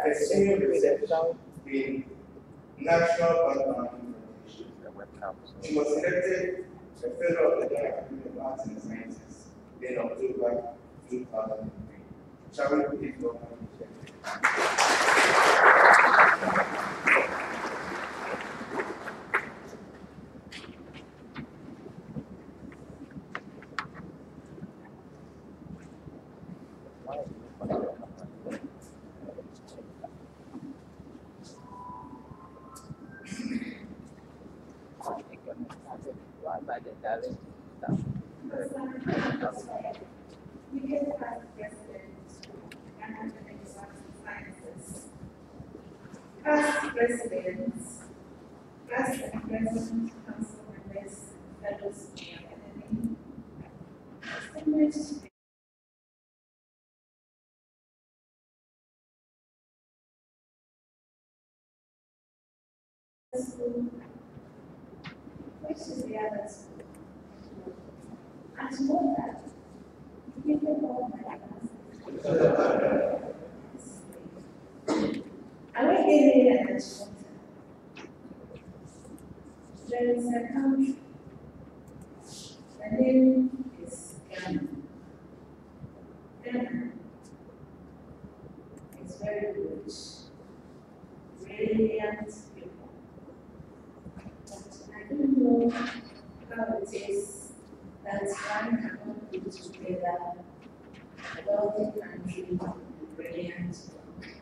pursuing research in national background implementation. She was elected a fellow of the Ghana Academy of Arts and Sciences in October 2003. Shall we please welcome her? Past presidents, past and present council members, fellows of the Academy, distinguished school, which is the other school. And to know that, give them all my classes. I will give you an answer. There is a country. The name is Ghana. Ghana is very rich, brilliant people. But I don't know how it is that one cannot put together a wealthy country with brilliant people.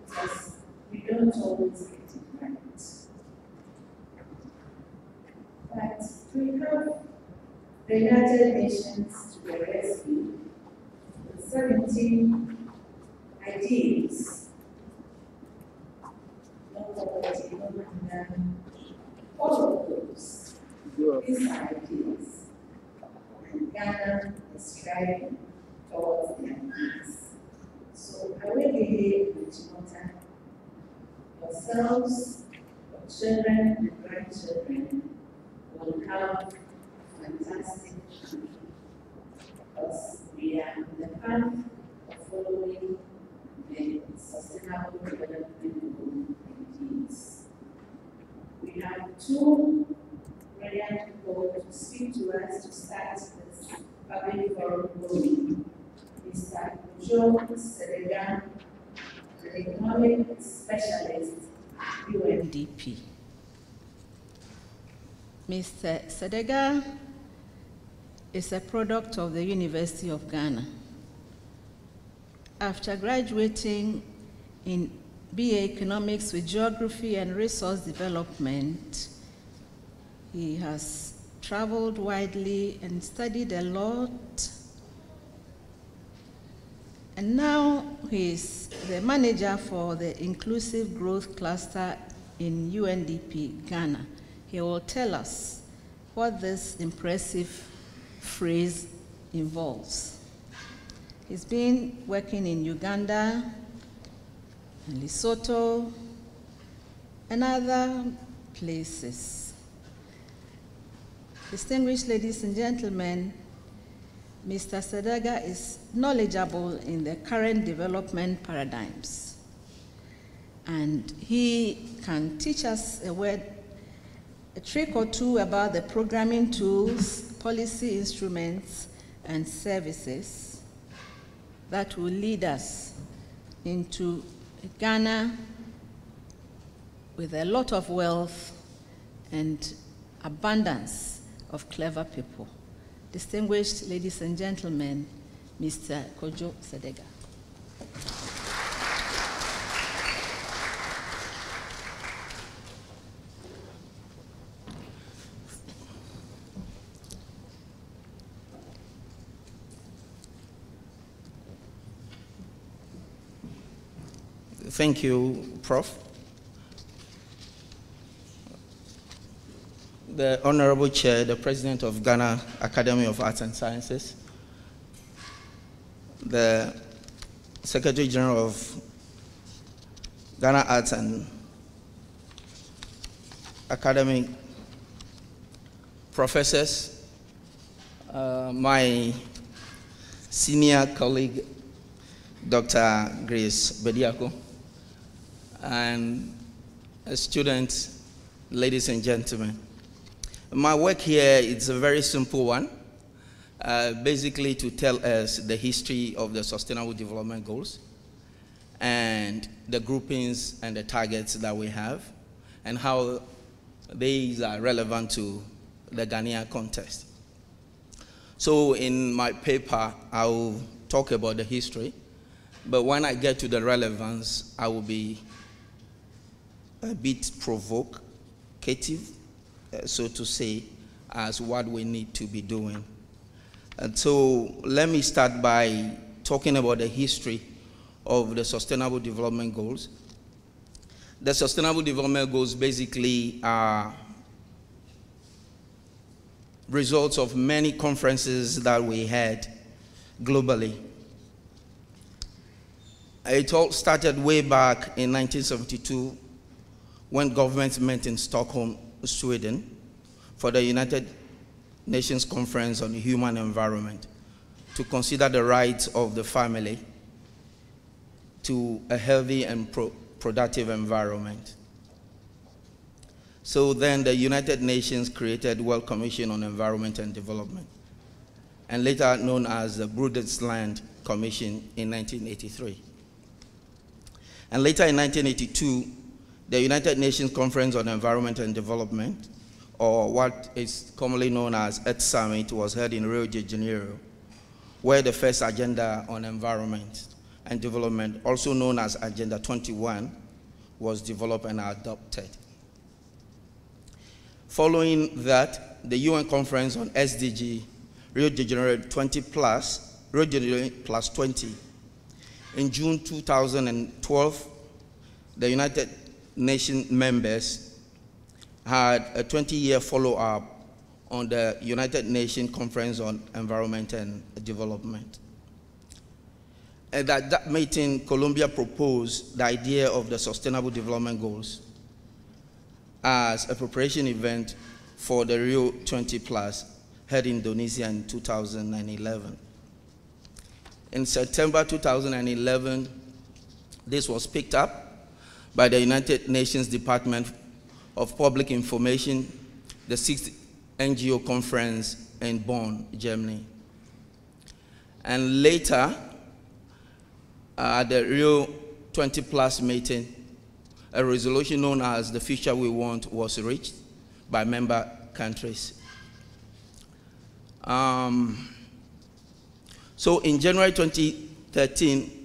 Because we don't always get it right. But we have the United Nations to the rescue with 17 ideals. No poverty, no Andam, all of those. These are ideals. And Ghana is striving towards their needs. So I will be here with water. Yourselves, your children and grandchildren will have a fantastic country because we are on the path of following the Sustainable Development Goal MDGs. We have two brilliant people to speak to us to start this public forum going. Mr. Kordzo, Sedegah, an economic specialist, UNDP. Mr. Sedegah is a product of the University of Ghana. After graduating in BA Economics with Geography and Resource Development, he has traveled widely and studied a lot. And now he is the manager for the Inclusive Growth Cluster in UNDP, Ghana. He will tell us what this impressive phrase involves. He's been working in Uganda, and Lesotho, and other places. Distinguished ladies and gentlemen, Mr. Sedegah is knowledgeable in the current development paradigms, and he can teach us a trick or two about the programming tools, policy instruments, and services that will lead us into Ghana with a lot of wealth and abundance of clever people. Distinguished ladies and gentlemen, Mr. Kordzo Sedegah. Thank you, Prof. The Honorable Chair, the President of Ghana Academy of Arts and Sciences, the Secretary General of Ghana Arts and Academic professors, my senior colleague, Dr. Grace Bediako, and students, ladies and gentlemen. My work here is a very simple one, basically to tell us the history of the Sustainable Development Goals and the groupings and the targets that we have and how these are relevant to the Ghanaian context. So in my paper, I will talk about the history, but when I get to the relevance, I will be a bit provocative, so to say, as what we need to be doing. And so let me start by talking about the history of the Sustainable Development Goals. The Sustainable Development Goals basically are results of many conferences that we had globally. It all started way back in 1972 when governments met in Stockholm, Sweden, for the United Nations Conference on Human Environment to consider the rights of the family to a healthy and productive environment. So then the United Nations created World Commission on Environment and Development, and later known as the Brundtland Commission in 1983. And later in 1982, the United Nations Conference on Environment and Development, or what is commonly known as Earth Summit, was held in Rio de Janeiro, where the first agenda on environment and development, also known as Agenda 21, was developed and adopted. Following that, the UN Conference on SDG, Rio de Janeiro 20 plus, Rio de Janeiro plus 20. In June 2012, the United Nations members had a 20-year follow-up on the United Nations Conference on Environment and Development. And at that meeting, Colombia proposed the idea of the Sustainable Development Goals as a preparation event for the Rio 20 Plus held in Indonesia in 2011. In September 2011, this was picked up by the United Nations Department of Public Information, the 6th NGO conference in Bonn, Germany. And later, at the Rio 20 Plus meeting, a resolution known as the Future We Want was reached by member countries. So in January 2013,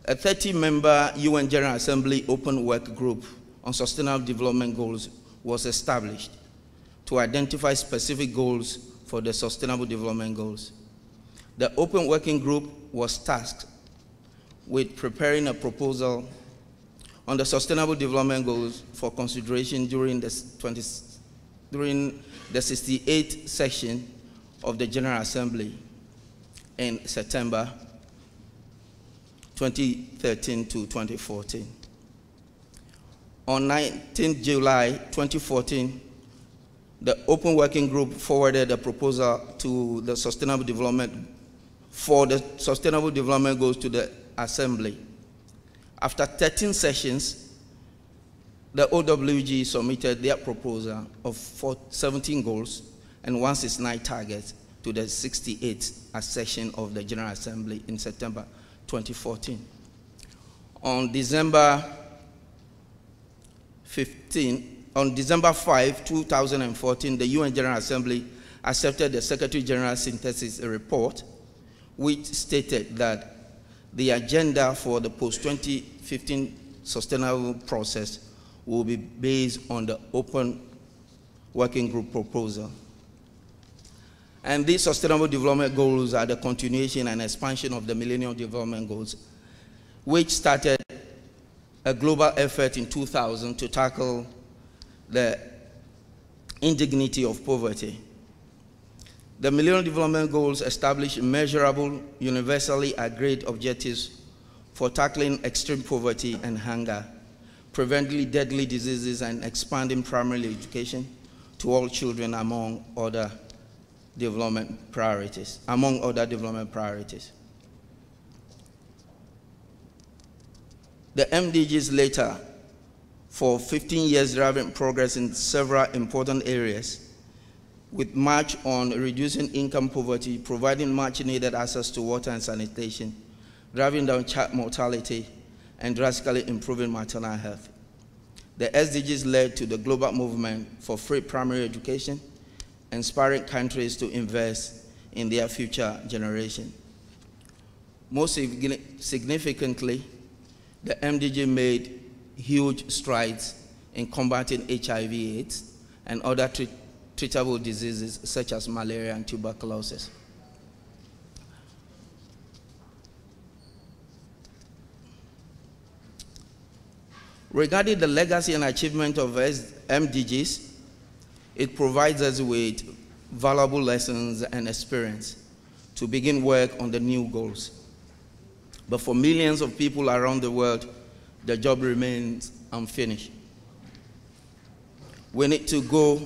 a 30-member UN General Assembly Open Work Group on Sustainable Development Goals was established to identify specific goals for the Sustainable Development Goals. The Open Working Group was tasked with preparing a proposal on the Sustainable Development Goals for consideration during the 68th session of the General Assembly in September 2013 to 2014. On 19 July 2014, the Open Working Group forwarded a proposal to the Sustainable Development Goals to the Assembly. After 13 sessions, the OWG submitted their proposal of 17 goals and 169 targets to the 68th session of the General Assembly in September 2014. On December 5, 2014, the UN General Assembly accepted the Secretary General Synthesis Report, which stated that the agenda for the post-2015 sustainable process will be based on the Open Working Group proposal. And these Sustainable Development Goals are the continuation and expansion of the Millennium Development Goals, which started a global effort in 2000 to tackle the indignity of poverty. The Millennium Development Goals establish measurable, universally agreed objectives for tackling extreme poverty and hunger, preventing deadly diseases, and expanding primary education to all children, among other development priorities. The MDGs later, for 15 years, driving progress in several important areas, with much on reducing income poverty, providing much needed access to water and sanitation, driving down child mortality, and drastically improving maternal health. The SDGs led to the global movement for free primary education, inspiring countries to invest in their future generation. Most significantly, the MDG made huge strides in combating HIV/AIDS and other treatable diseases such as malaria and tuberculosis. Regarding the legacy and achievement of MDGs, it provides us with valuable lessons and experience to begin work on the new goals. But for millions of people around the world, the job remains unfinished. We need to go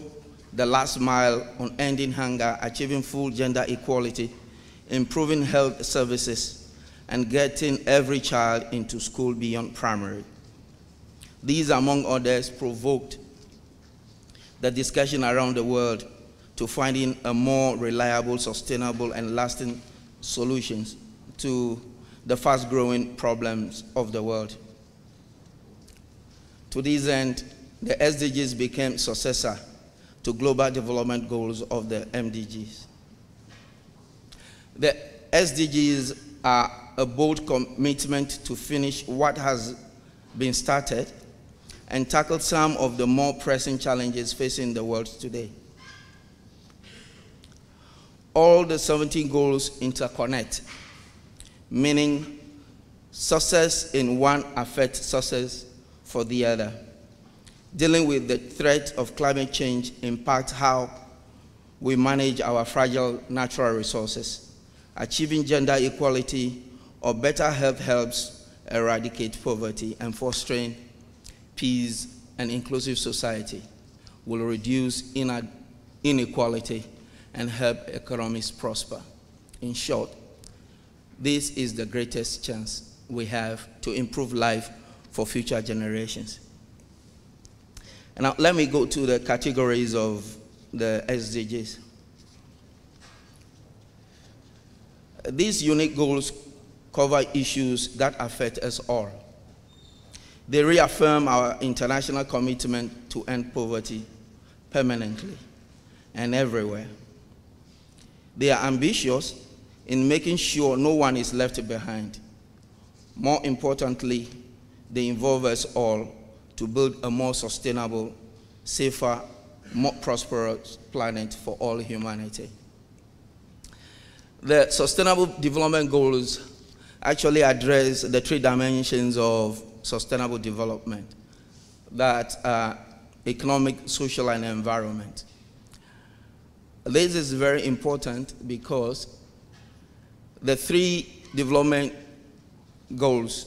the last mile on ending hunger, achieving full gender equality, improving health services, and getting every child into school beyond primary. These, among others, provoked the discussion around the world to finding a more reliable, sustainable, and lasting solutions to the fast-growing problems of the world. To this end, the SDGs became successor to global development goals of the MDGs. The SDGs are a bold commitment to finish what has been started and tackle some of the more pressing challenges facing the world today. All the 17 goals interconnect, meaning success in one affects success for the other. Dealing with the threat of climate change impacts how we manage our fragile natural resources. Achieving gender equality or better health helps eradicate poverty, and fostering peace and inclusive society will reduce inequality and help economies prosper. In short, this is the greatest chance we have to improve life for future generations. And now let me go to the categories of the SDGs. These unique goals cover issues that affect us all. They reaffirm our international commitment to end poverty permanently and everywhere. They are ambitious in making sure no one is left behind. More importantly, they involve us all to build a more sustainable, safer, more prosperous planet for all humanity. The Sustainable Development Goals actually address the 3 dimensions of sustainable development, that are economic, social, and environment. This is very important because the 3 development goals,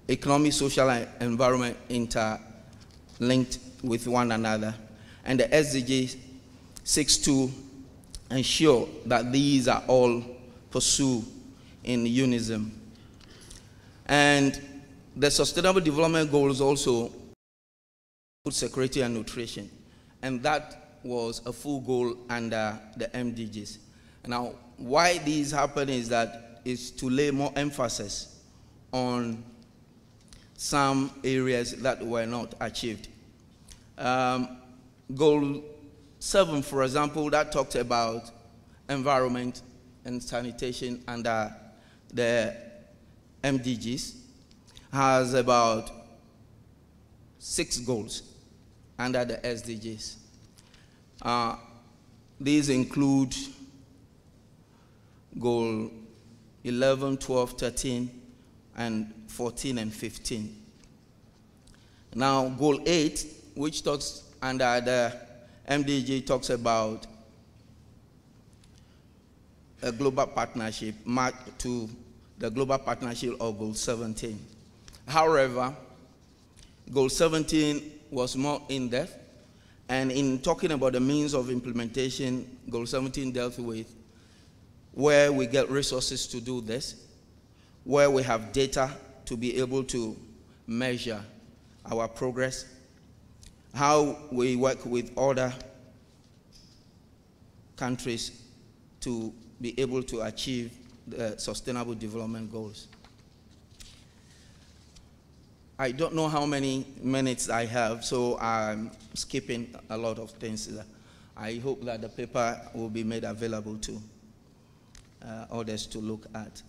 economic, social, and environment, interlinked with one another, and the SDG seeks to ensure that these are all pursued in unison. And the Sustainable Development Goals also food security and nutrition, and that was a full goal under the MDGs. Now, why these happen is to lay more emphasis on some areas that were not achieved. Goal 7, for example, that talked about environment and sanitation under the MDGs, has about 6 goals under the SDGs. These include goal 11, 12, 13, and 14 and 15. Now, goal 8, which talks under the MDG, talks about a global partnership marked to the global partnership of goal 17. However, goal 17 was more in-depth, and in talking about the means of implementation, goal 17 dealt with where we get resources to do this, where we have data to be able to measure our progress, how we work with other countries to be able to achieve the Sustainable Development Goals. I don't know how many minutes I have, so I'm skipping a lot of things. I hope that the paper will be made available to others to look at.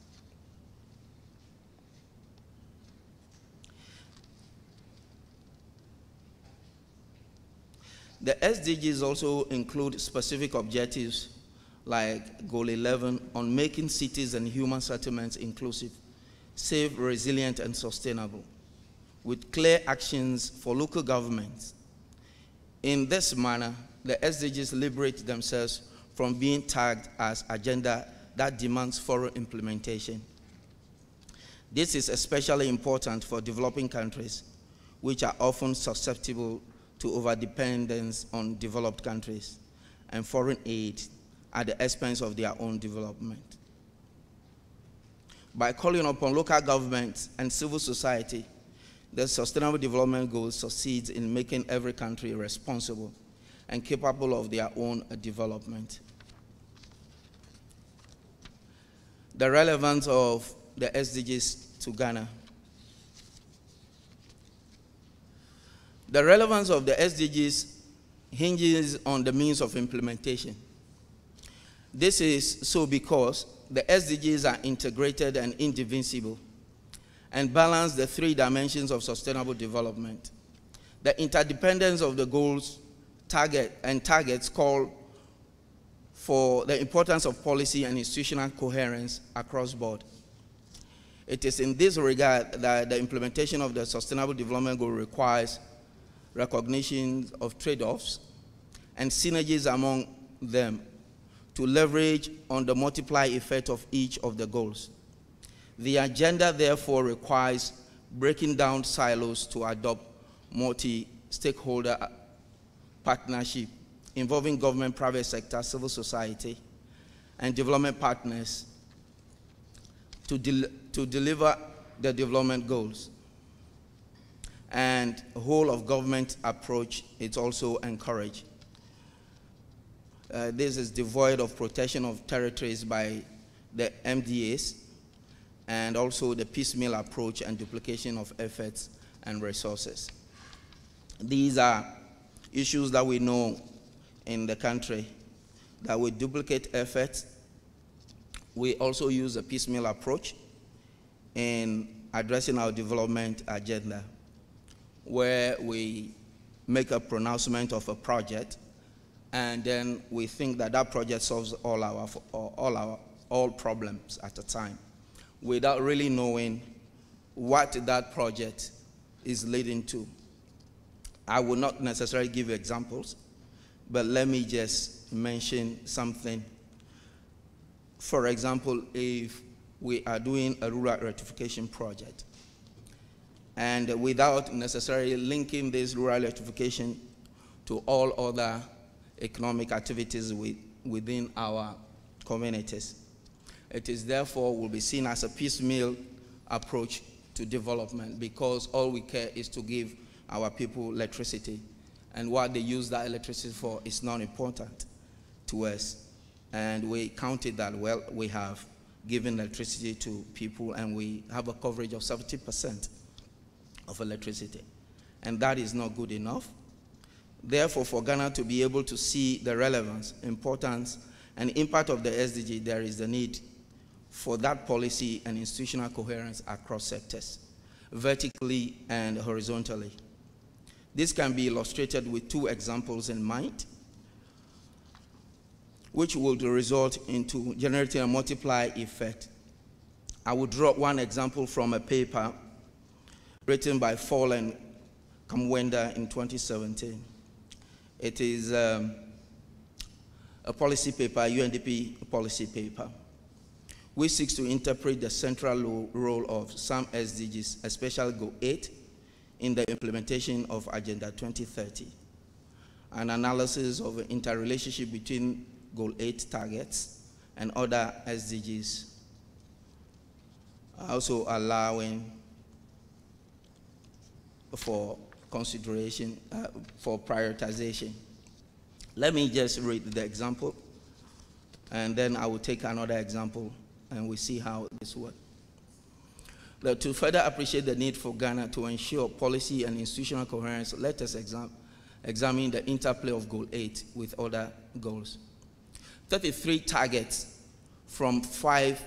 The SDGs also include specific objectives like Goal 11 on making cities and human settlements inclusive, safe, resilient, and sustainable, with clear actions for local governments. In this manner, the SDGs liberate themselves from being tagged as agenda that demands thorough implementation. This is especially important for developing countries, which are often susceptible to overdependence on developed countries and foreign aid at the expense of their own development. By calling upon local governments and civil society, the Sustainable Development Goals succeeds in making every country responsible and capable of their own development. The relevance of the SDGs to Ghana. The relevance of the SDGs hinges on the means of implementation. This is so because the SDGs are integrated and indivisible and balance the three dimensions of sustainable development. The interdependence of the goals targets call for the importance of policy and institutional coherence across board. It is in this regard that the implementation of the Sustainable Development Goal requires recognition of trade-offs and synergies among them to leverage on the multiply effect of each of the goals. The agenda therefore requires breaking down silos to adopt multi-stakeholder partnership involving government, private sector, civil society, and development partners to deliver the development goals. And whole of government approach is also encouraged. This is devoid of protection of territories by the MDAs, and also the piecemeal approach and duplication of efforts and resources. These are issues that we know in the country, that we duplicate efforts. We also use a piecemeal approach in addressing our development agenda, where we make a pronouncement of a project, and then we think that that project solves all problems at a time, without really knowing what that project is leading to. I will not necessarily give examples, but let me just mention something. For example, if we are doing a rural electrification project, and without necessarily linking this rural electrification to all other economic activities within our communities, it is therefore will be seen as a piecemeal approach to development, because all we care is to give our people electricity, and what they use that electricity for is not important to us. And we counted that, well, we have given electricity to people and we have a coverage of 70% of electricity, and that is not good enough. Therefore, for Ghana to be able to see the relevance, importance, and impact of the SDG, there is the need for that policy and institutional coherence across sectors, vertically and horizontally. This can be illustrated with two examples in mind, which will result into generating a multiply effect. I will draw one example from a paper written by Fall and Kamwenda in 2017. It is a policy paper, UNDP policy paper, which seeks to interpret the central role of some SDGs, especially Goal 8, in the implementation of Agenda 2030. An analysis of the interrelationship between Goal 8 targets and other SDGs, also allowing for consideration, for prioritization. Let me just read the example, and then I will take another example, and we see how this works. To further appreciate the need for Ghana to ensure policy and institutional coherence, let us examine the interplay of Goal 8 with other goals. 33 targets from five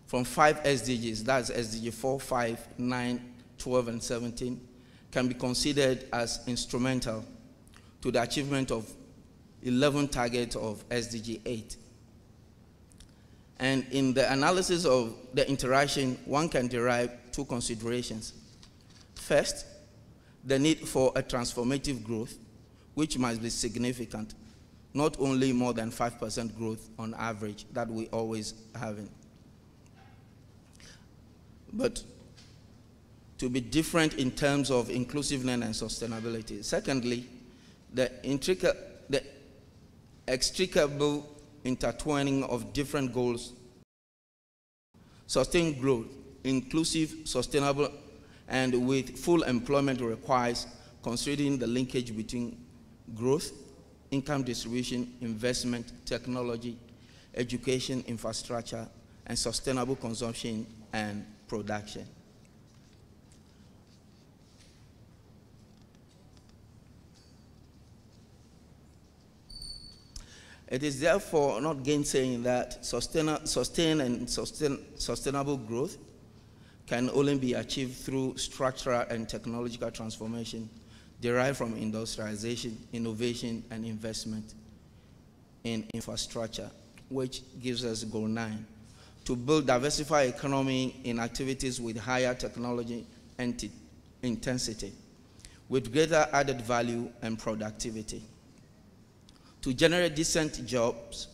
SDGs, that's SDG 4, 5, 9, 12, and 17, can be considered as instrumental to the achievement of 11 targets of SDG 8. And in the analysis of the interaction, one can derive two considerations. First, the need for a transformative growth, which must be significant, not only more than 5% growth on average that we always have, but to be different in terms of inclusiveness and sustainability. Secondly, the extricable intertwining of different goals, sustained growth, inclusive, sustainable, and with full employment requires considering the linkage between growth, income distribution, investment, technology, education, infrastructure, and sustainable consumption and production. It is therefore not gainsaying that sustainable growth can only be achieved through structural and technological transformation derived from industrialization, innovation, and investment in infrastructure, which gives us Goal 9, to build diversified economy in activities with higher technology intensity, with greater added value and productivity. To generate decent jobs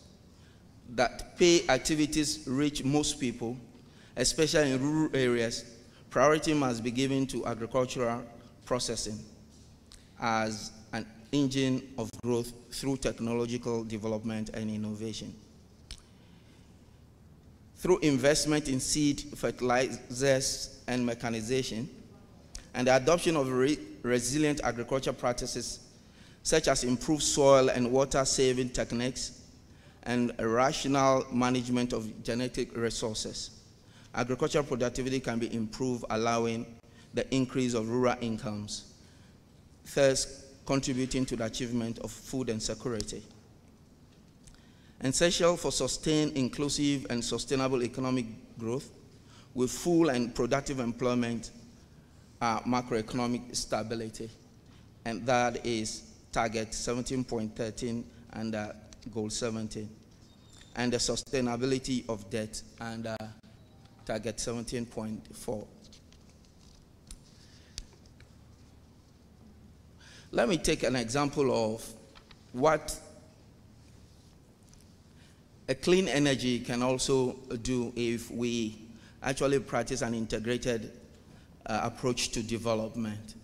that pay activities reach most people, especially in rural areas, priority must be given to agricultural processing as an engine of growth through technological development and innovation. Through investment in seed, fertilizers, and mechanization, and the adoption of resilient agriculture practices such as improved soil and water-saving techniques and a rational management of genetic resources, agricultural productivity can be improved, allowing the increase of rural incomes, thus contributing to the achievement of food and security. Essential for sustained, inclusive, and sustainable economic growth with full and productive employment are macroeconomic stability, and that is Target 17.13 and Goal 17, and the sustainability of debt and Target 17.4. Let me take an example of what a clean energy can also do if we actually practice an integrated approach to development.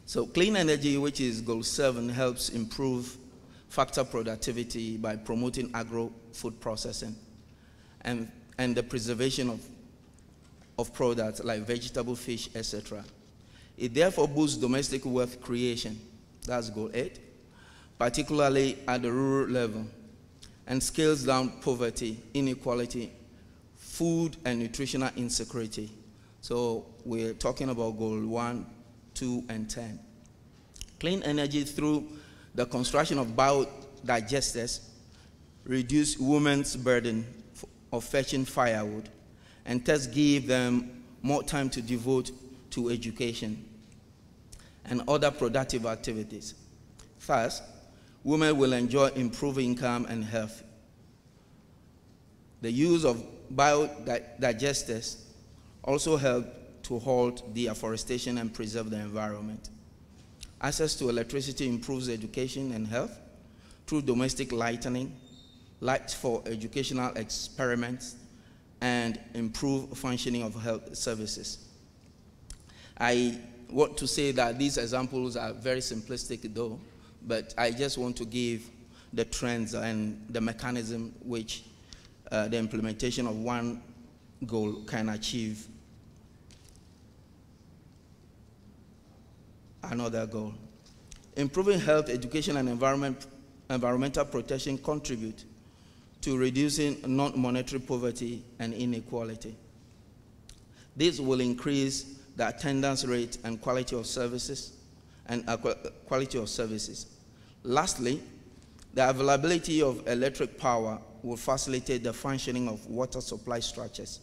So clean energy, which is Goal 7, helps improve factor productivity by promoting agro-food processing and the preservation of products like vegetable, fish, etc. It therefore boosts domestic wealth creation, that's Goal 8, particularly at the rural level, and scales down poverty, inequality, food and nutritional insecurity. So we're talking about Goal 1, 2, and 10. Clean energy through the construction of biodigesters reduce women's burden of fetching firewood and thus give them more time to devote to education and other productive activities. Thus, women will enjoy improved income and health. The use of biodigesters also help to halt deforestation and preserve the environment. Access to electricity improves education and health through domestic lighting, lights for educational experiments, and improved functioning of health services. I want to say that these examples are very simplistic though, but I just want to give the trends and the mechanism which the implementation of one goal can achieve. another goal. Improving health, education, and environmental protection contribute to reducing non-monetary poverty and inequality. This will increase the attendance rate and quality of services. Lastly, the availability of electric power will facilitate the functioning of water supply structures.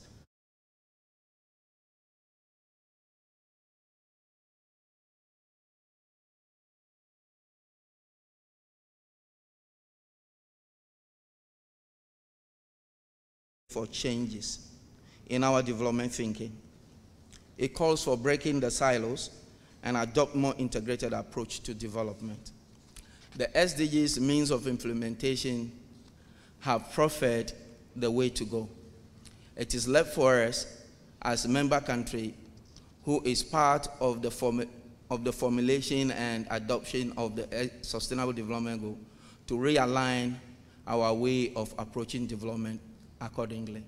For changes in our development thinking. It calls for breaking the silos and adopt more integrated approach to development. The SDGs means of implementation have proffered the way to go. It is left for us as a member country who is part of the formulation and adoption of the Sustainable Development Goal to realign our way of approaching development accordingly.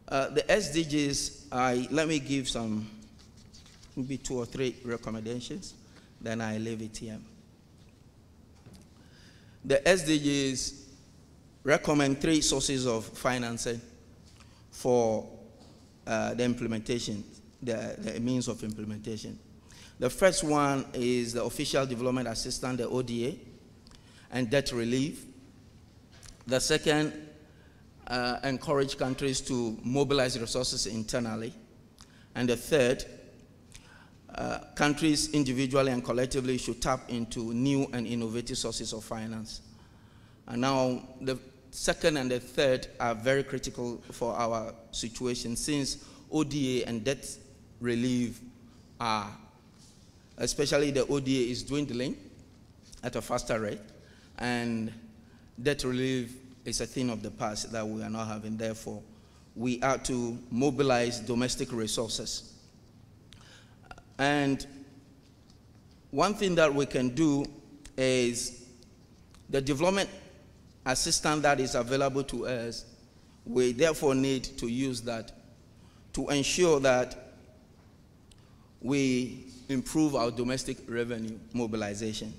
The SDGs, let me give some, maybe 2 or 3 recommendations, then I leave it here. The SDGs recommend 3 sources of financing for the implementation, the means of implementation. The first one is the Official Development Assistance, the ODA, and debt relief. The second, encourage countries to mobilize resources internally. And the third, countries individually and collectively should tap into new and innovative sources of finance. And now the second and the third are very critical for our situation, since ODA and debt relief are, especially the ODA is dwindling at a faster rate, and debt relief is a thing of the past that we are not having. Therefore, we are to mobilize domestic resources. And one thing that we can do is the development assistance that is available to us, we therefore need to use that to ensure that we improve our domestic revenue mobilization.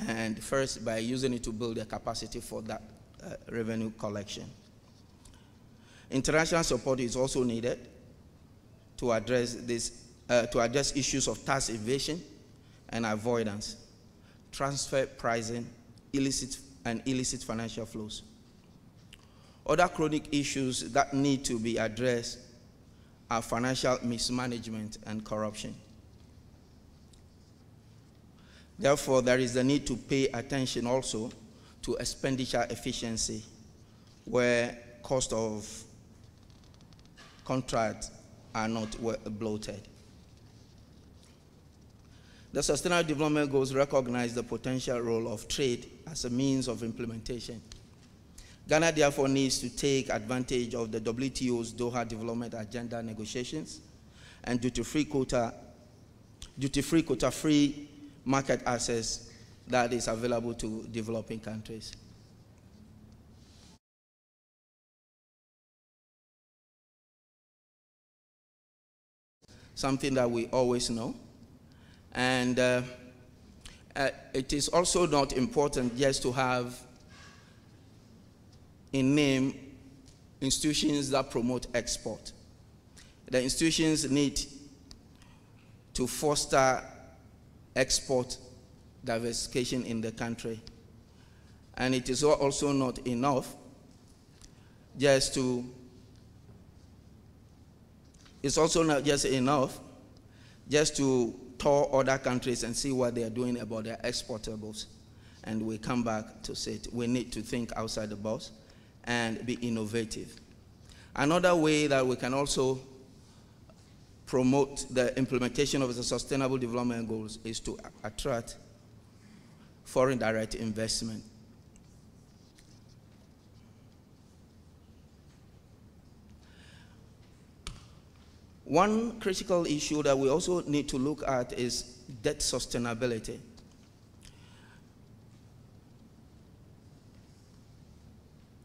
And first, by using it to build a capacity for that revenue collection. International support is also needed to address this, to address issues of tax evasion and avoidance, transfer pricing, illicit financial flows. Other chronic issues that need to be addressed are financial mismanagement and corruption. Therefore, there is a need to pay attention also to expenditure efficiency, where cost of contracts are not bloated. The Sustainable Development Goals recognize the potential role of trade as a means of implementation. Ghana therefore needs to take advantage of the WTO's Doha Development Agenda negotiations and duty-free quota-free market access that is available to developing countries. Something that we always know. And it is also not important just to have in name institutions that promote export. The institutions need to foster export diversification in the country. And it is also not enough just to, it's also not just enough just to tour other countries and see what they are doing about their exportables. And we come back to say we need to think outside the box and be innovative. Another way that we can also promote the implementation of the Sustainable Development Goals is to attract foreign direct investment. One critical issue that we also need to look at is debt sustainability.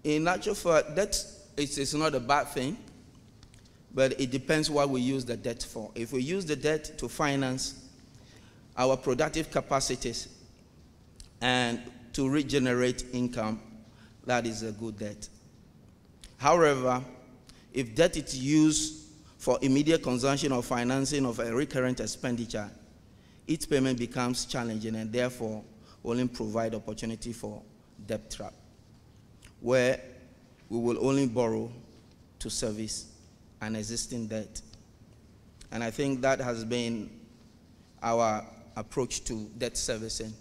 In actual fact, debt it's not a bad thing, but it depends what we use the debt for. If we use the debt to finance our productive capacities and to regenerate income, that is a good debt. However, if debt is used for immediate consumption or financing of a recurrent expenditure, its payment becomes challenging and therefore only provide opportunity for debt trap, where we will only borrow to service an existing debt. And I think that has been our approach to debt servicing.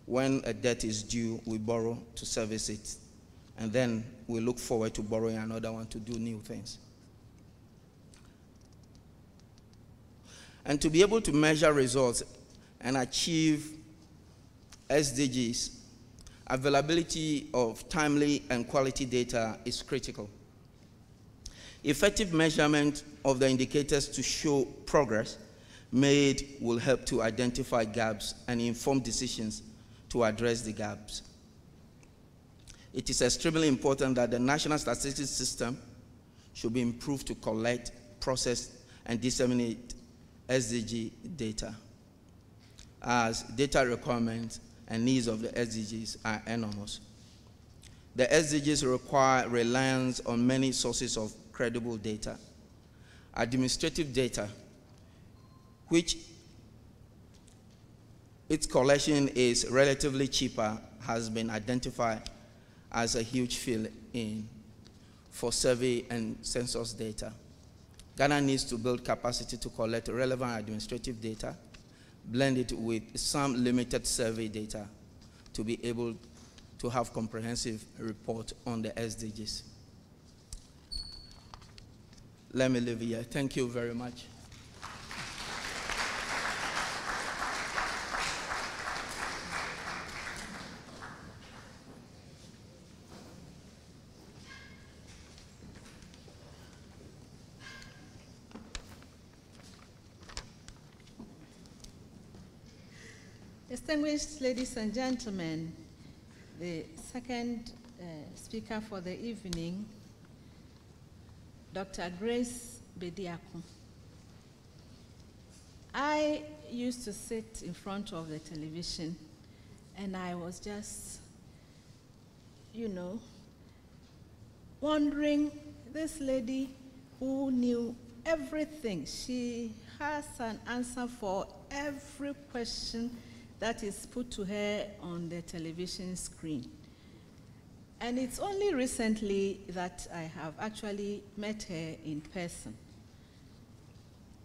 When a debt is due, we borrow to service it, and then we look forward to borrowing another one to do new things. And to be able to measure results and achieve SDGs, availability of timely and quality data is critical. Effective measurement of the indicators to show progress made will help to identify gaps and inform decisions to address the gaps. It is extremely important that the national statistics system should be improved to collect, process, and disseminate SDG data, as data requirements and needs of the SDGs are enormous. The SDGs require reliance on many sources of credible data. Administrative data, which its collection is relatively cheaper, has been identified as a huge fill-in for survey and census data. Ghana needs to build capacity to collect relevant administrative data, blend it with some limited survey data to be able to have comprehensive report on the SDGs. Let me leave here. Thank you very much. Distinguished ladies and gentlemen, the second speaker for the evening, Dr. Grace Bediako. I used to sit in front of the television and I was just, wondering, this lady who knew everything, she has an answer for every question that is put to her on the television screen. And it's only recently that I have actually met her in person.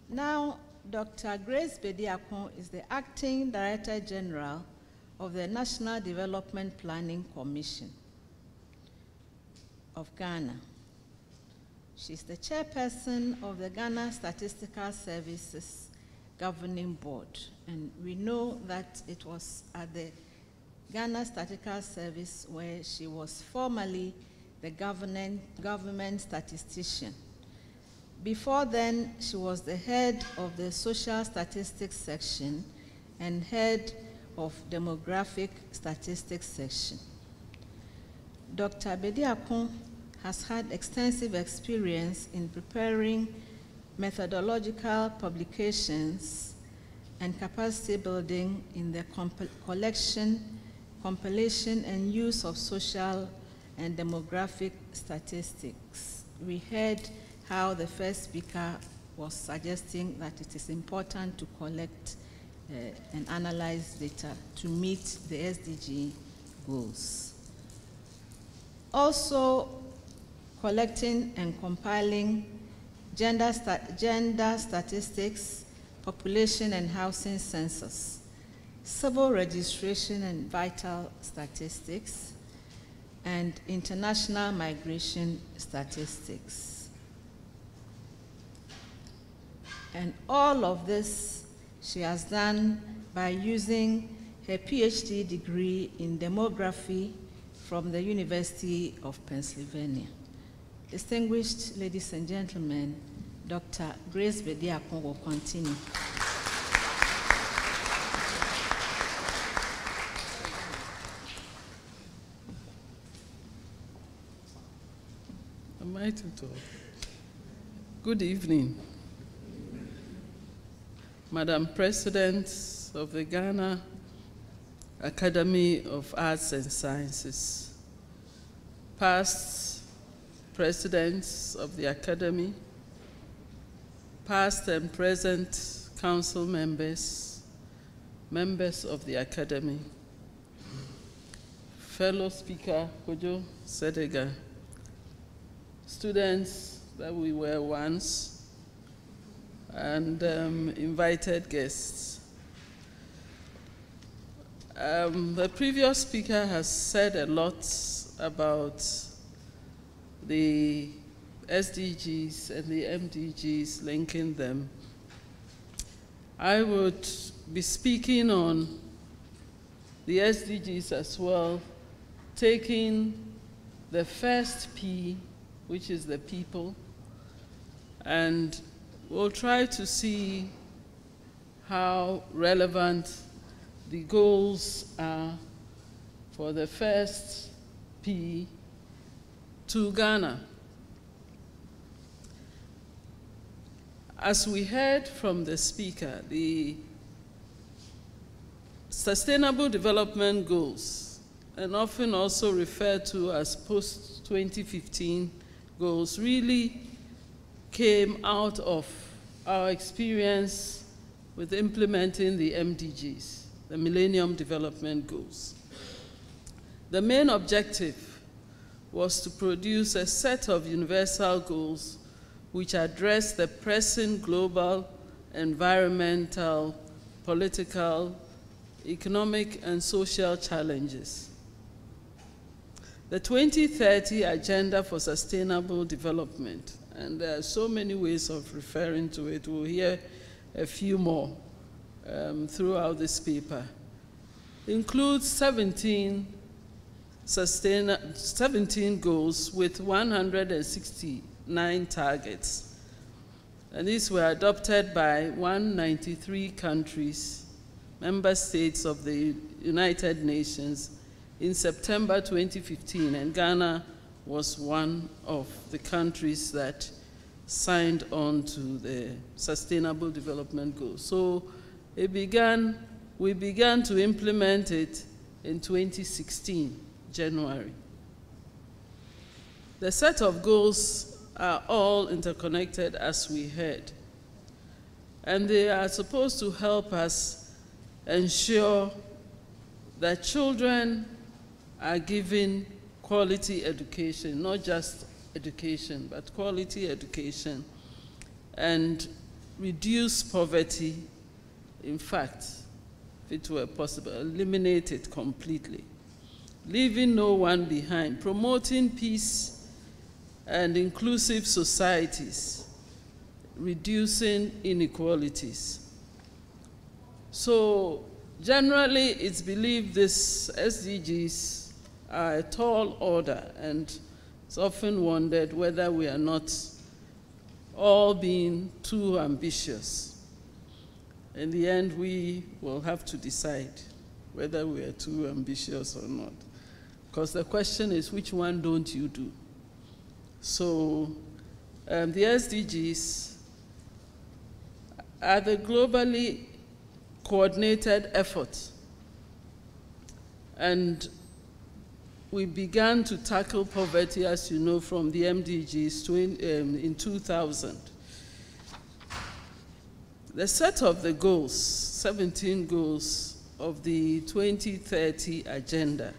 Now, Dr. Grace Bediako is the Acting Director General of the National Development Planning Commission of Ghana. She's the chairperson of the Ghana Statistical Services Governing Board, and we know that it was at the Ghana Statistical Service where she was formerly the government statistician. Before then, she was the head of the Social Statistics Section and head of Demographic Statistics Section. Dr. Bediako has had extensive experience in preparing methodological publications and capacity building in the collection, compilation, and use of social and demographic statistics. We heard how the first speaker was suggesting that it is important to collect and analyze data to meet the SDG goals. Also, collecting and compiling gender statistics, population and housing census, civil registration and vital statistics, and international migration statistics. And all of this she has done by using her PhD degree in demography from the University of Pennsylvania. Distinguished ladies and gentlemen, Dr. Grace Bediako will continue. Am I I to talk. Good evening, Madam President of the Ghana Academy of Arts and Sciences, past presidents of the Academy, past and present council members, members of the Academy, fellow speaker Kordzo, Sedegah, students that we were once, and invited guests. The previous speaker has said a lot about the SDGs and the MDGs, linking them. I would be speaking on the SDGs as well, taking the first P, which is the people, and we'll try to see how relevant the goals are for the first P to Ghana. As we heard from the speaker, the Sustainable Development Goals, and often also referred to as post-2015 goals, really came out of our experience with implementing the MDGs, the Millennium Development Goals. The main objective was to produce a set of universal goals which address the pressing global, environmental, political, economic, and social challenges. The 2030 Agenda for Sustainable Development, and there are so many ways of referring to it, we'll hear a few more throughout this paper, includes 17 goals with 169 targets. And these were adopted by 193 countries, member states of the United Nations, in September 2015, and Ghana was one of the countries that signed on to the Sustainable Development Goals. So we began to implement it in 2016, January. The set of goals are all interconnected, as we heard, and they are supposed to help us ensure that children are given quality education, not just education, but quality education, and reduce poverty. In fact, if it were possible, eliminate it completely, leaving no one behind, promoting peace and inclusive societies, reducing inequalities. So generally, it's believed these SDGs are a tall order, and it's often wondered whether we are not all being too ambitious. In the end, we will have to decide whether we are too ambitious or not, because the question is, which one don't you do? So the SDGs are the globally coordinated effort, and we began to tackle poverty, as you know, from the MDGs in 2000. The set of the goals, 17 goals of the 2030 Agenda,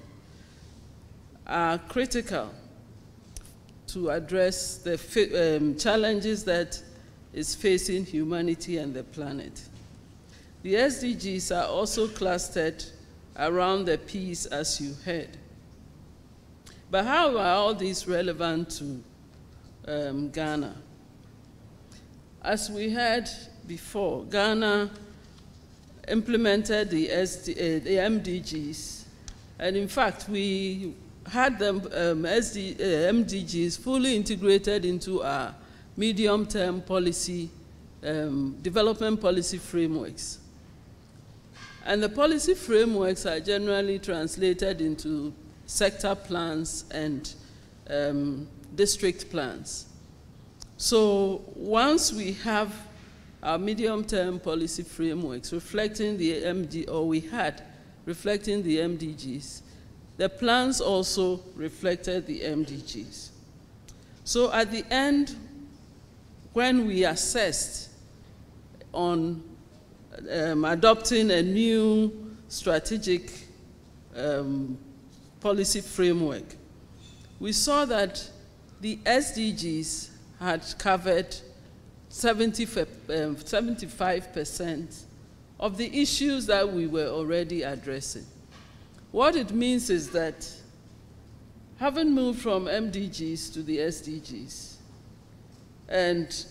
are critical to address the challenges that is facing humanity and the planet. The SDGs are also clustered around the Ps, as you heard. But how are all these relevant to Ghana? As we heard before, Ghana implemented the MDGs, and in fact, we had them MDGs fully integrated into our medium-term policy, development policy frameworks. And the policy frameworks are generally translated into sector plans and district plans. So once we have our medium-term policy frameworks reflecting the reflecting the MDGs, the plans also reflected the MDGs. So at the end, when we assessed on adopting a new strategic policy framework, we saw that the SDGs had covered 75% of the issues that we were already addressing. What it means is that having moved from MDGs to the SDGs, and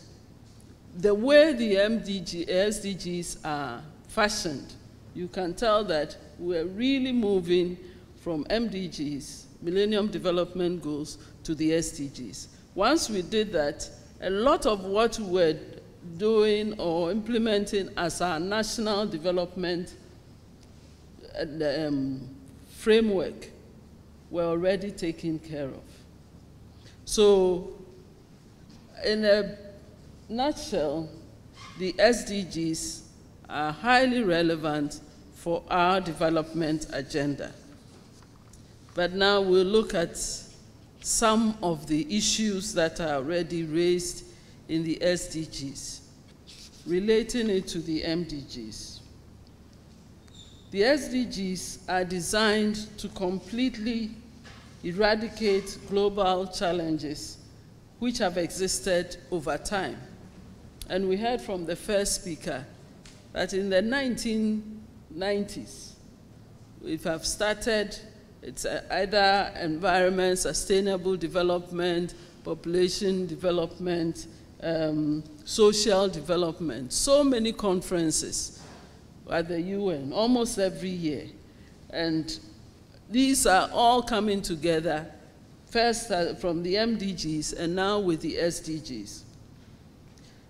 the way the SDGs are fashioned, you can tell that we're really moving from MDGs, Millennium Development Goals, to the SDGs. Once we did that, a lot of what we're doing or implementing as our national development framework were already taken care of. So, in a nutshell, the SDGs are highly relevant for our development agenda. But now we'll look at some of the issues that are already raised in the SDGs, relating it to the MDGs. The SDGs are designed to completely eradicate global challenges which have existed over time. And we heard from the first speaker that in the 1990s, we have started, it's either environment, sustainable development, population development, social development. So many conferences at the UN, almost every year. And these are all coming together, first from the MDGs and now with the SDGs.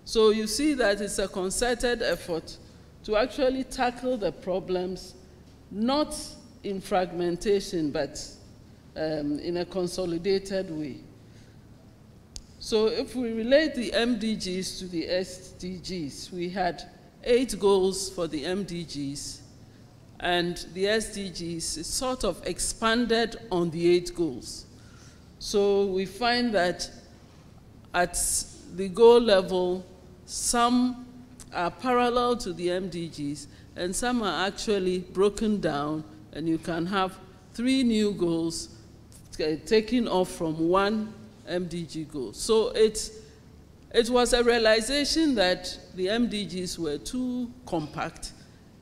So you see that it's a concerted effort to actually tackle the problems, not in fragmentation, but in a consolidated way. So if we relate the MDGs to the SDGs, we had 8 goals for the MDGs, and the SDGs sort of expanded on the 8 goals. So we find that at the goal level, some are parallel to the MDGs, and some are actually broken down, and you can have 3 new goals taken off from 1 MDG goal. So it was a realization that the MDGs were too compact,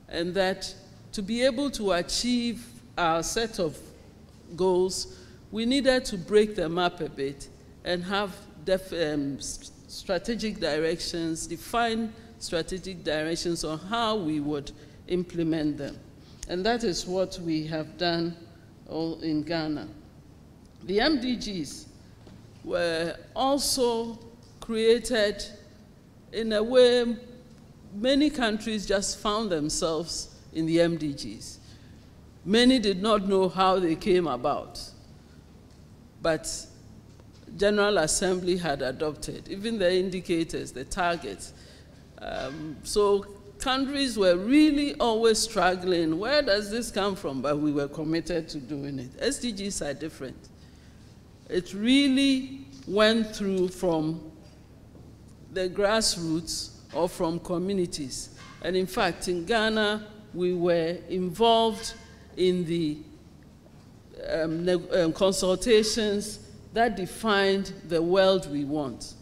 and that to be able to achieve our set of goals, we needed to break them up a bit and have strategic directions, define strategic directions on how we would implement them. And that is what we have done in Ghana. The MDGs were also created in a way many countries just found themselves in the MDGs. Many did not know how they came about, but General Assembly had adopted, even the indicators, the targets. So countries were really always struggling, where does this come from? But we were committed to doing it. SDGs are different. It really went through from the grassroots or from communities. And in fact, in Ghana, we were involved in the consultations that defined the world we want.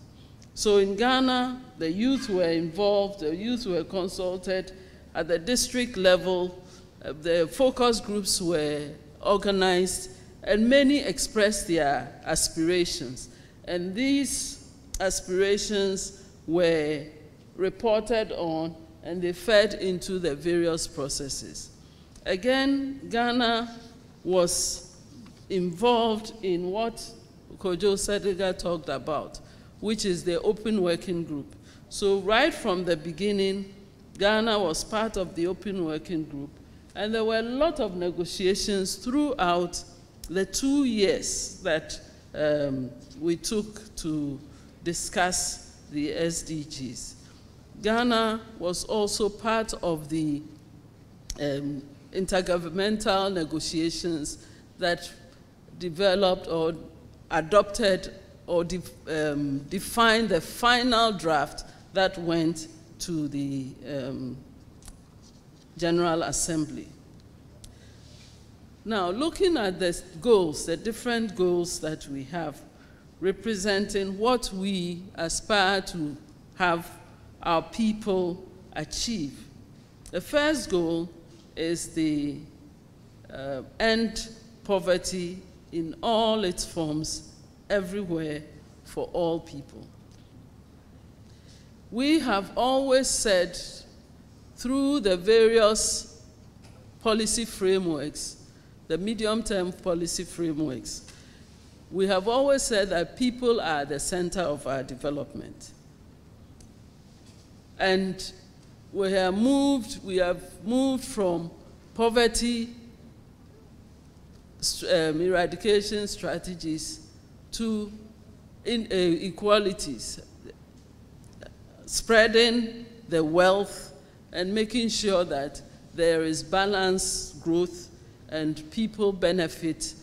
So in Ghana, the youth were involved, the youth were consulted at the district level, the focus groups were organized, and many expressed their aspirations. And these aspirations were reported on, and they fed into the various processes. Again, Ghana was involved in what Kordzo Sedegah talked about, which is the open working group. So right from the beginning, Ghana was part of the open working group, and there were a lot of negotiations throughout the 2 years that we took to discuss the SDGs. Ghana was also part of the intergovernmental negotiations that developed or adopted or defined the final draft that went to the General Assembly. Now, looking at the goals, the different goals that we have, representing what we aspire to have our people achieve. The first goal is the end poverty in all its forms, everywhere, for all people. We have always said, through the various policy frameworks, the medium-term policy frameworks, we have always said that people are the center of our development. And we have moved from poverty eradication strategies to inequalities, spreading the wealth and making sure that there is balanced growth and people benefit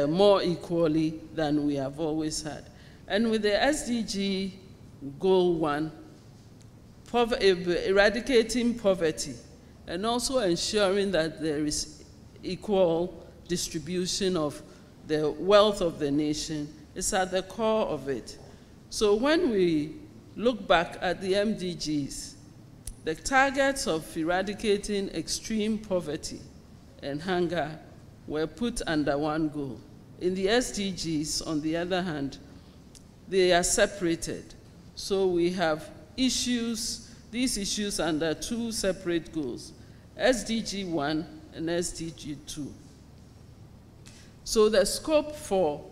more equally than we have always had. And with the SDG Goal 1, eradicating poverty and also ensuring that there is equal distribution of the wealth of the nation is at the core of it. So when we look back at the MDGs, the targets of eradicating extreme poverty and hunger were put under one goal. In the SDGs, on the other hand, they are separated. So we have these issues under two separate goals, SDG 1 and SDG 2. So the scope for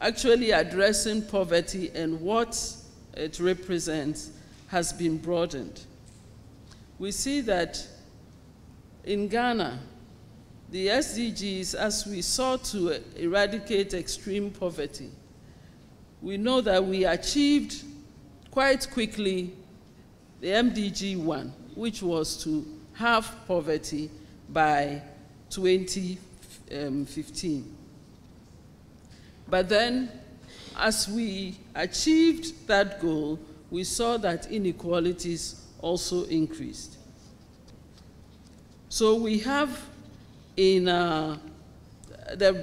actually addressing poverty and what it represents has been broadened. We see that in Ghana, the SDGs, as we sought to eradicate extreme poverty, we know that we achieved quite quickly the MDG 1, which was to halve poverty by 2015. But then, as we achieved that goal, we saw that inequalities also increased. So we have in the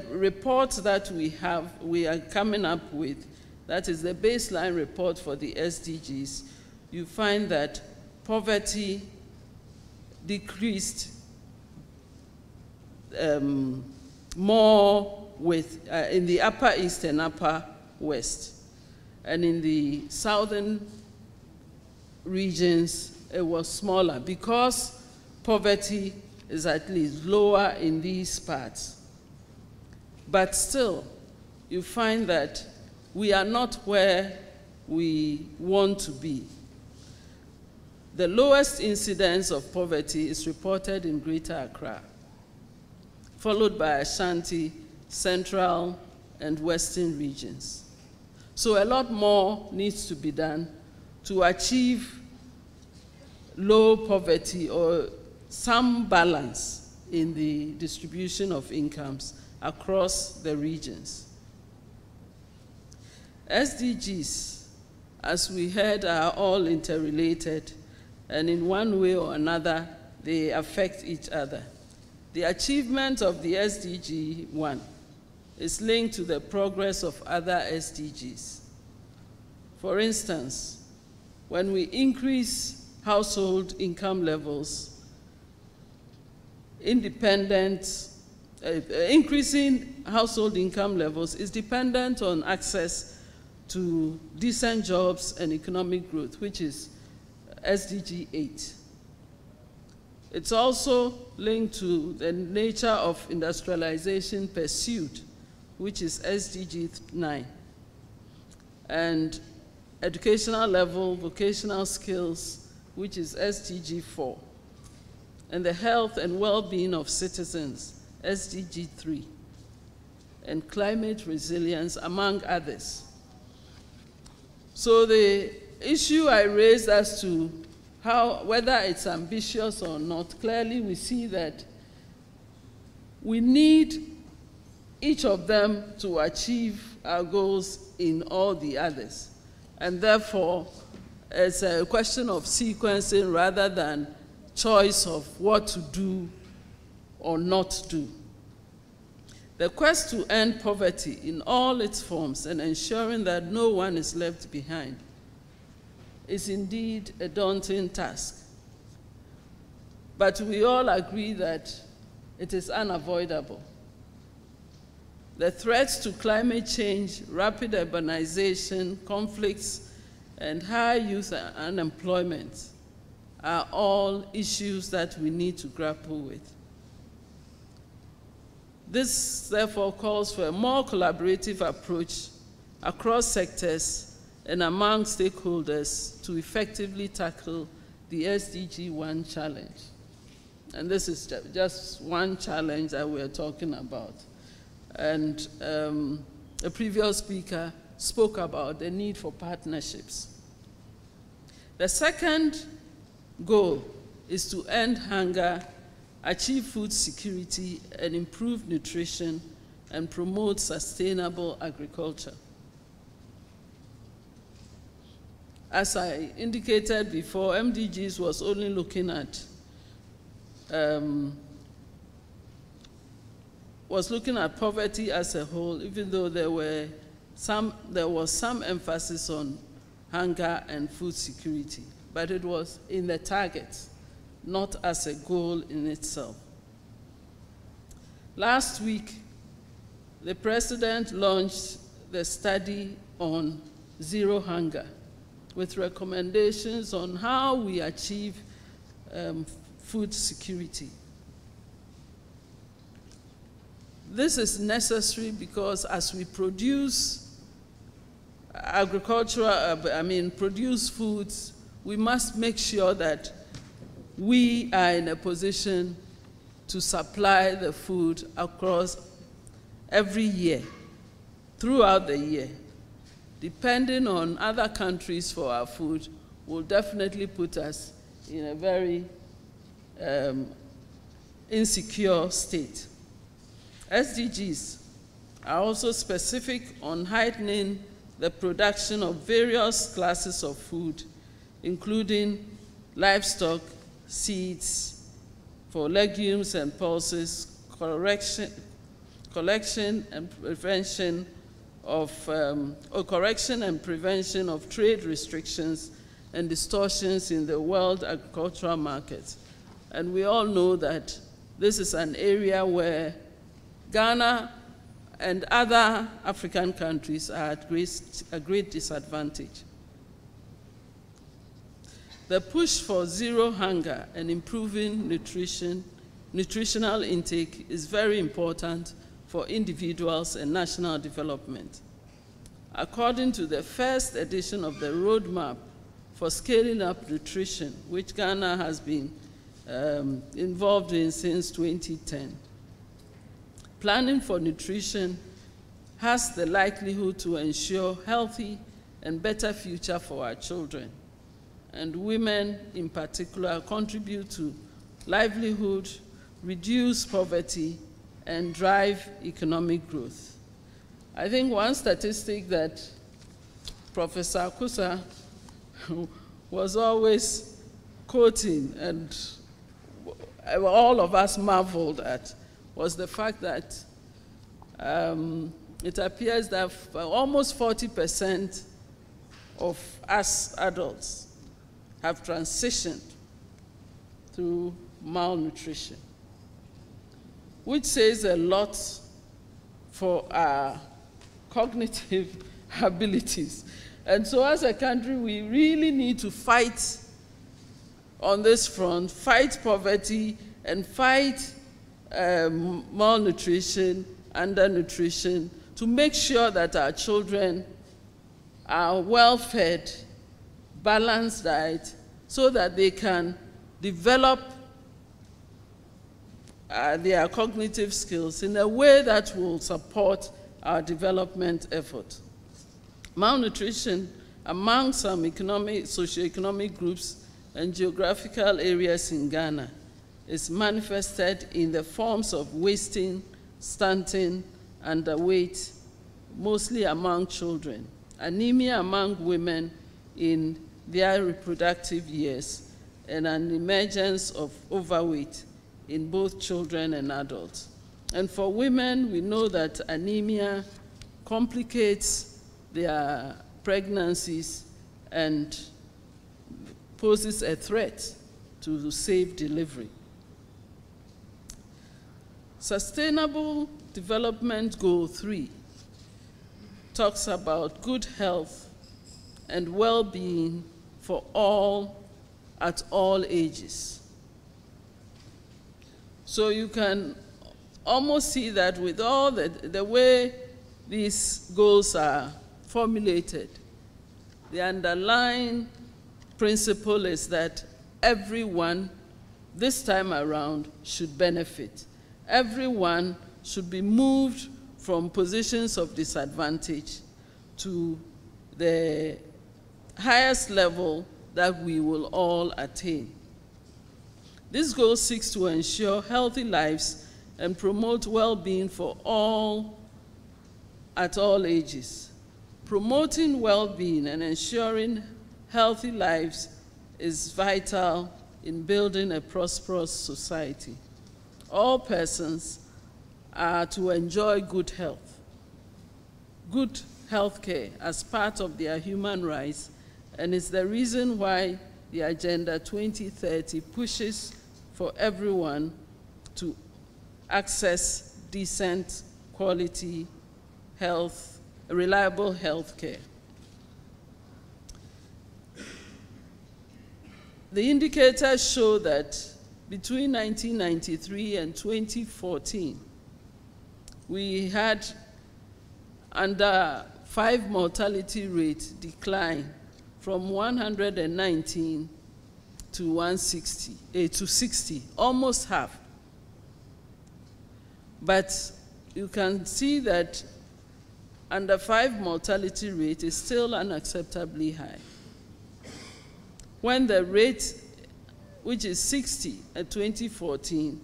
report that we are coming up with, that is the baseline report for the SDGs, you find that poverty decreased more in the Upper East and Upper West. And in the southern regions, it was smaller because poverty is at least lower in these parts. But still, you find that we are not where we want to be. The lowest incidence of poverty is reported in Greater Accra, followed by Ashanti, Central, and Western regions. So a lot more needs to be done to achieve low poverty or some balance in the distribution of incomes across the regions. SDGs, as we heard, are all interrelated, and in one way or another, they affect each other. The achievement of the SDG 1 is linked to the progress of other SDGs. For instance, when we increase household income levels, increasing household income levels is dependent on access to decent jobs and economic growth, which is SDG 8. It's also linked to the nature of industrialization pursued, which is SDG 9. And educational level, vocational skills, which is SDG 4. And the health and well-being of citizens, SDG 3. and climate resilience, among others. So the issue I raised as to whether it's ambitious or not, clearly we see that we need each of them to achieve our goals in all the others. And therefore, it's a question of sequencing rather than choice of what to do or not do. The quest to end poverty in all its forms and ensuring that no one is left behind is indeed a daunting task. But we all agree that it is unavoidable. The threats to climate change, rapid urbanization, conflicts, and high youth unemployment are all issues that we need to grapple with. This, therefore, calls for a more collaborative approach across sectors and among stakeholders to effectively tackle the SDG 1 challenge. And this is just one challenge that we're talking about. And a previous speaker spoke about the need for partnerships. The second goal is to end hunger, achieve food security, and improve nutrition, and promote sustainable agriculture. As I indicated before, MDGs was only looking at poverty as a whole, even though there was some emphasis on hunger and food security, but it was in the targets, not as a goal in itself. Last week, the President launched the study on zero hunger with recommendations on how we achieve food security. This is necessary because as we produce produce foods, we must make sure that we are in a position to supply the food across every year, throughout the year. Depending on other countries for our food will definitely put us in a very insecure state. SDGs are also specific on heightening the production of various classes of food, including livestock, seeds, for legumes and pulses, correction and prevention of trade restrictions and distortions in the world agricultural market. And we all know that this is an area where Ghana and other African countries are at a great disadvantage. The push for zero hunger and improving nutritional intake is very important for individuals and national development. According to the first edition of the Roadmap for Scaling Up Nutrition, which Ghana has been involved in since 2010, planning for nutrition has the likelihood to ensure healthy and better future for our children. And women, in particular, contribute to livelihood, reduce poverty, and drive economic growth. I think one statistic that Professor Kusa was always quoting, and all of us marveled at, was the fact that it appears that almost 40% of us adults have transitioned through malnutrition, which says a lot for our cognitive abilities. And so as a country, we really need to fight on this front, fight poverty, and fight malnutrition, undernutrition, to make sure that our children are well-fed, balanced diet, so that they can develop their cognitive skills in a way that will support our development effort. Malnutrition among some socioeconomic groups and geographical areas in Ghana is manifested in the forms of wasting, stunting, underweight, mostly among children, anemia among women in their reproductive years, and an emergence of overweight in both children and adults. And for women, we know that anemia complicates their pregnancies and poses a threat to safe delivery. Sustainable Development Goal 3 talks about good health and well-being for all at all ages. So you can almost see that with all the way these goals are formulated, the underlying principle is that everyone this time around should benefit. Everyone should be moved from positions of disadvantage to the highest level that we will all attain. This goal seeks to ensure healthy lives and promote well-being for all at all ages. Promoting well-being and ensuring healthy lives is vital in building a prosperous society. All persons are to enjoy good health care as part of their human rights, and is the reason why the Agenda 2030 pushes for everyone to access decent, quality health, reliable health care. The indicators show that between 1993 and 2014, we had under 5 mortality rate decline from 119 to 60, almost half. But you can see that under 5 mortality rate is still unacceptably high. When the rate, which is 60 at 2014,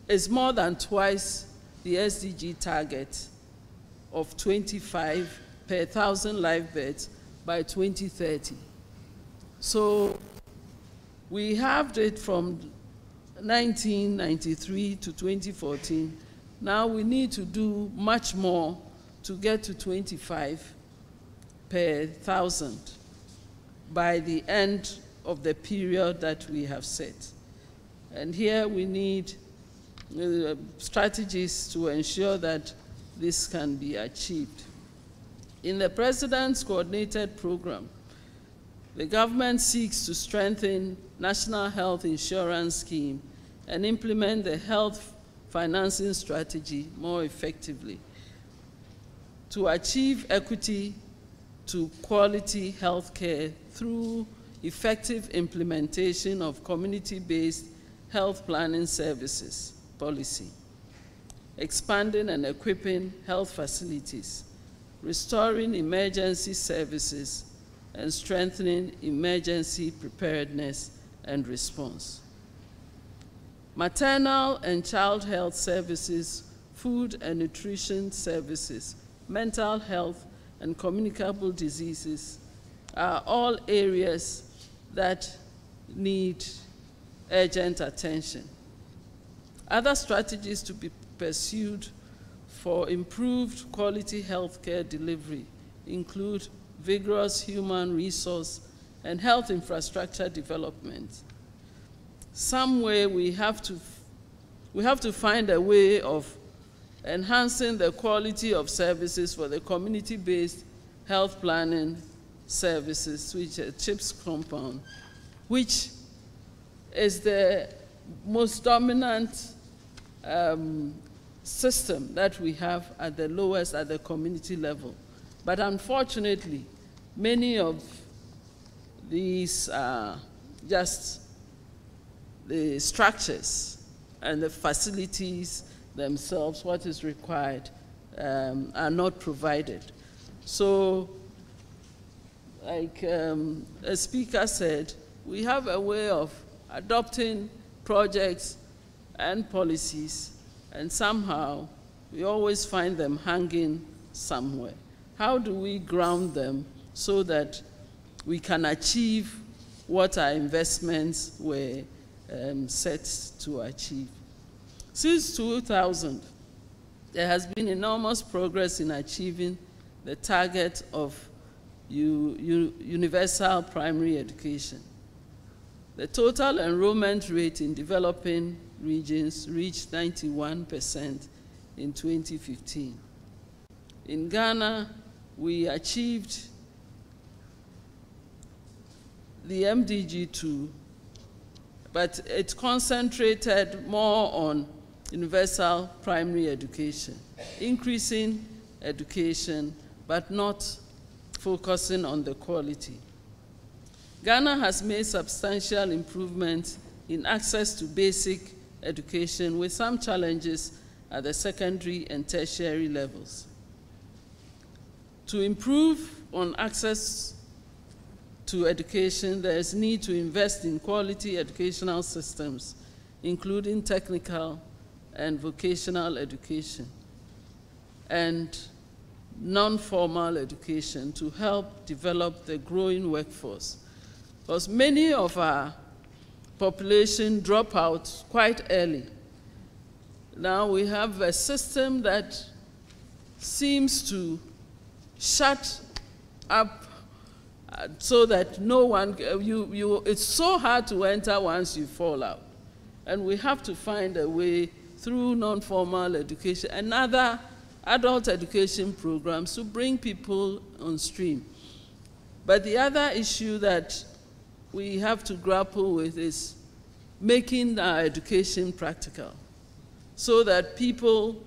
is more than twice the SDG target of 25 per 1,000 live births by 2030. So we halved it from 1993 to 2014. Now we need to do much more to get to 25 per 1,000 by the end of the period that we have set. And here we need strategies to ensure that this can be achieved. In the President's Coordinated Program, the government seeks to strengthen National Health Insurance Scheme and implement the health financing strategy more effectively to achieve equity to quality health care through effective implementation of community-based health planning services policy, expanding and equipping health facilities, restoring emergency services, and strengthening emergency preparedness and response. Maternal and child health services, food and nutrition services, mental health, and communicable diseases are all areas that need urgent attention. Other strategies to be pursued for improved quality healthcare delivery include vigorous human resource and health infrastructure development. Some way we have to find a way of enhancing the quality of services for the community-based health planning services, which are CHIPS compound, which is the most dominant system that we have at the lowest, at the community level. But unfortunately, many of these are just the structures and the facilities themselves, what is required, are not provided. So, like a speaker said, we have a way of adopting projects and policies, and somehow we always find them hanging somewhere. How do we ground them so that we can achieve what our investments were set to achieve? Since 2000, there has been enormous progress in achieving the target of universal primary education. The total enrollment rate in developing regions reached 91% in 2015. In Ghana, we achieved the MDG2, but it concentrated more on universal primary education, increasing education, but not focusing on the quality. Ghana has made substantial improvements in access to basic education, with some challenges at the secondary and tertiary levels. To improve on access to education, there is need to invest in quality educational systems, including technical and vocational education, and non-formal education to help develop the growing workforce. Because many of our population drop out quite early. Now we have a system that seems to shut up so that no one, it's so hard to enter once you fall out. And we have to find a way through non-formal education and other adult education programs to bring people on stream. But the other issue that we have to grapple with is making our education practical, so that people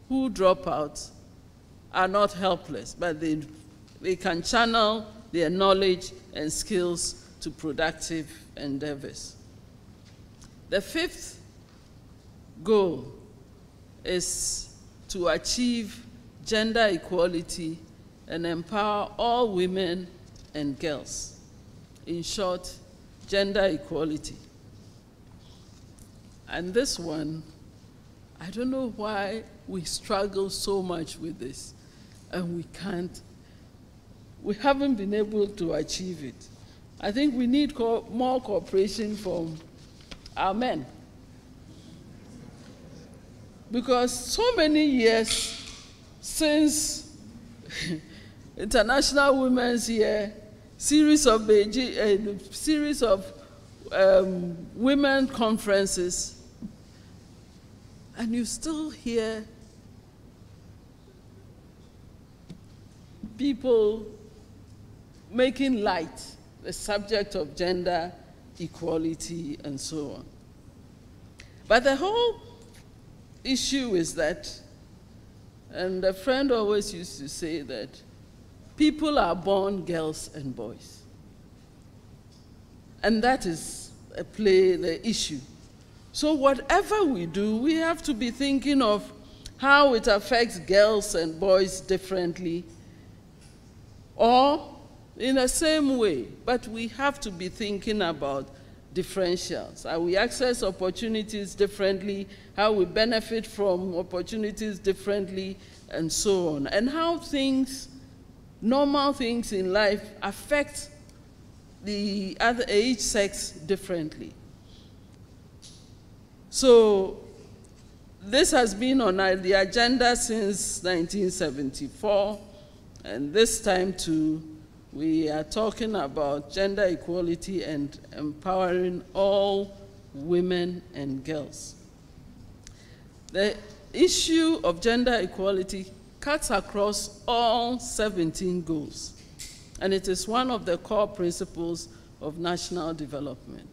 who drop out are not helpless, but they can channel their knowledge and skills to productive endeavors. The fifth goal is to achieve gender equality and empower all women and girls. In short, gender equality. And this one, I don't know why we struggle so much with this, and we haven't been able to achieve it. I think we need more cooperation from our men. Because so many years since International Women's Year, series of women conferences, and you still hear people making light the subject of gender equality and so on. But the whole issue is that, and a friend always used to say that people are born girls and boys. And that is the issue. So whatever we do, we have to be thinking of how it affects girls and boys differently, or in the same way, but we have to be thinking about differentials. How we access opportunities differently, how we benefit from opportunities differently, and so on. And how things, normal things in life, affect each sex differently. So this has been on the agenda since 1974, and this time too, we are talking about gender equality and empowering all women and girls. The issue of gender equality cuts across all 17 goals, and it is one of the core principles of national development.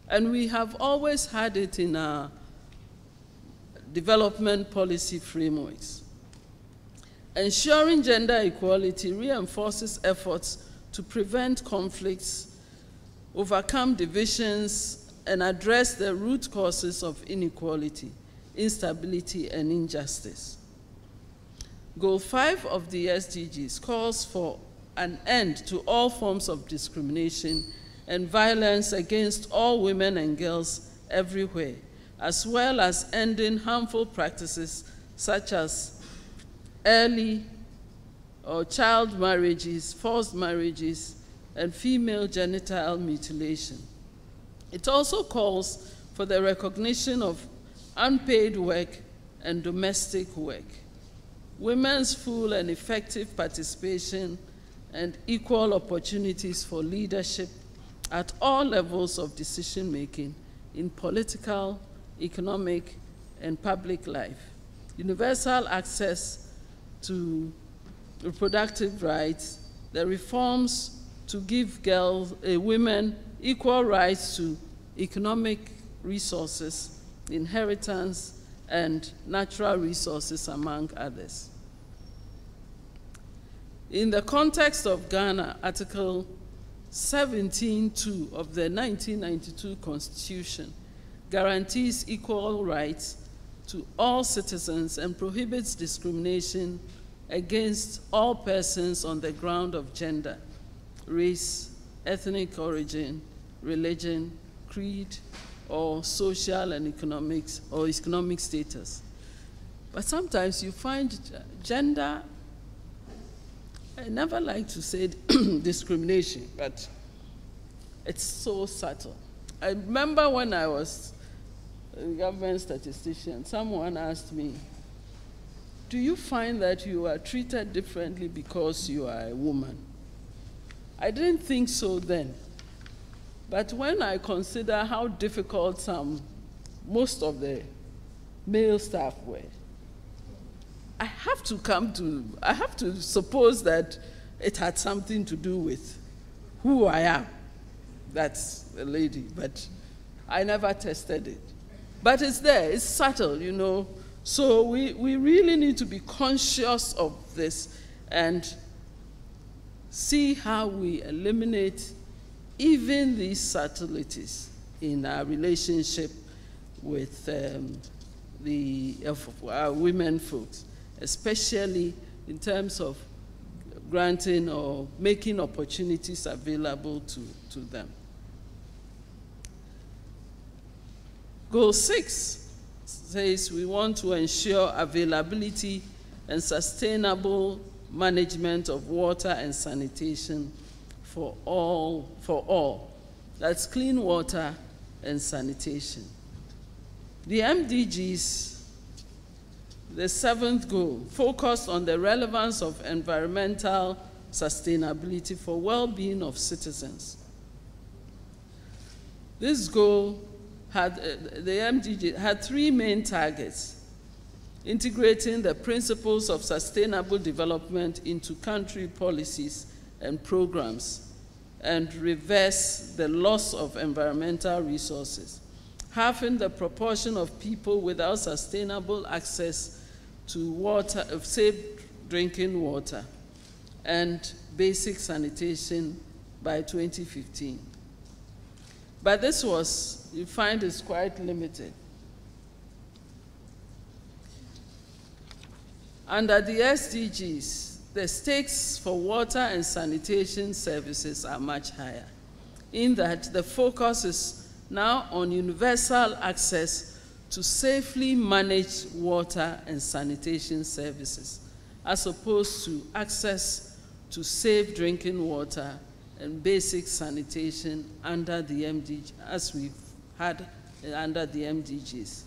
And we have always had it in our development policy frameworks. Ensuring gender equality reinforces efforts to prevent conflicts, overcome divisions, and address the root causes of inequality, instability, and injustice. Goal 5 of the SDGs calls for an end to all forms of discrimination and violence against all women and girls everywhere, as well as ending harmful practices such as early or child marriages, forced marriages, and female genital mutilation. It also calls for the recognition of unpaid work and domestic work, women's full and effective participation, and equal opportunities for leadership at all levels of decision-making in political, economic, and public life, universal access to reproductive rights, the reforms to give women equal rights to economic resources, inheritance, and natural resources, among others. In the context of Ghana, Article 17(2) of the 1992 Constitution guarantees equal rights to all citizens and prohibits discrimination against all persons on the ground of gender, race, ethnic origin, religion, creed, or social and economic status. But sometimes you find gender, I never like to say discrimination, but it's so subtle. I remember when I was a government statistician, someone asked me, do you find that you are treated differently because you are a woman? I didn't think so then. But when I consider how difficult most of the male staff were, I have to suppose that it had something to do with who I am. That's a lady, but I never tested it. But it's there, it's subtle, you know. So we really need to be conscious of this and see how we eliminate even these subtleties in our relationship with our women folks, especially in terms of granting or making opportunities available to them. Goal 6 says we want to ensure availability and sustainable management of water and sanitation for all. That's clean water and sanitation. The MDGs, the 7th goal, focused on the relevance of environmental sustainability for well-being of citizens. This goal the MDG had 3 main targets: integrating the principles of sustainable development into country policies and programs, and reverse the loss of environmental resources, halving the proportion of people without sustainable access to water, of safe drinking water, and basic sanitation by 2015. But this you find, is quite limited. Under the SDGs, the stakes for water and sanitation services are much higher, in that the focus is now on universal access to safely manage water and sanitation services, as opposed to access to safe drinking water and basic sanitation under the MDG, as we've had under the MDGs.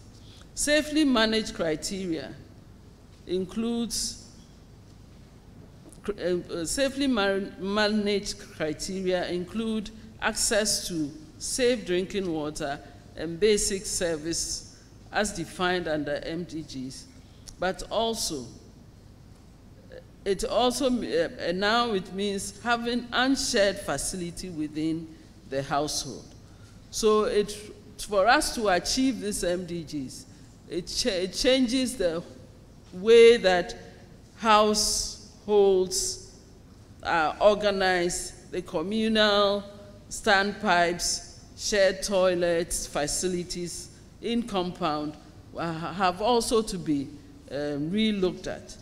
Safely managed criteria includes include access to safe drinking water and basic service as defined under MDGs, but also now it means having unshared facility within the household. So for us to achieve these MDGs, it changes the way that households are organized, the communal standpipes, shared toilets, facilities in compound have also to be re-looked at,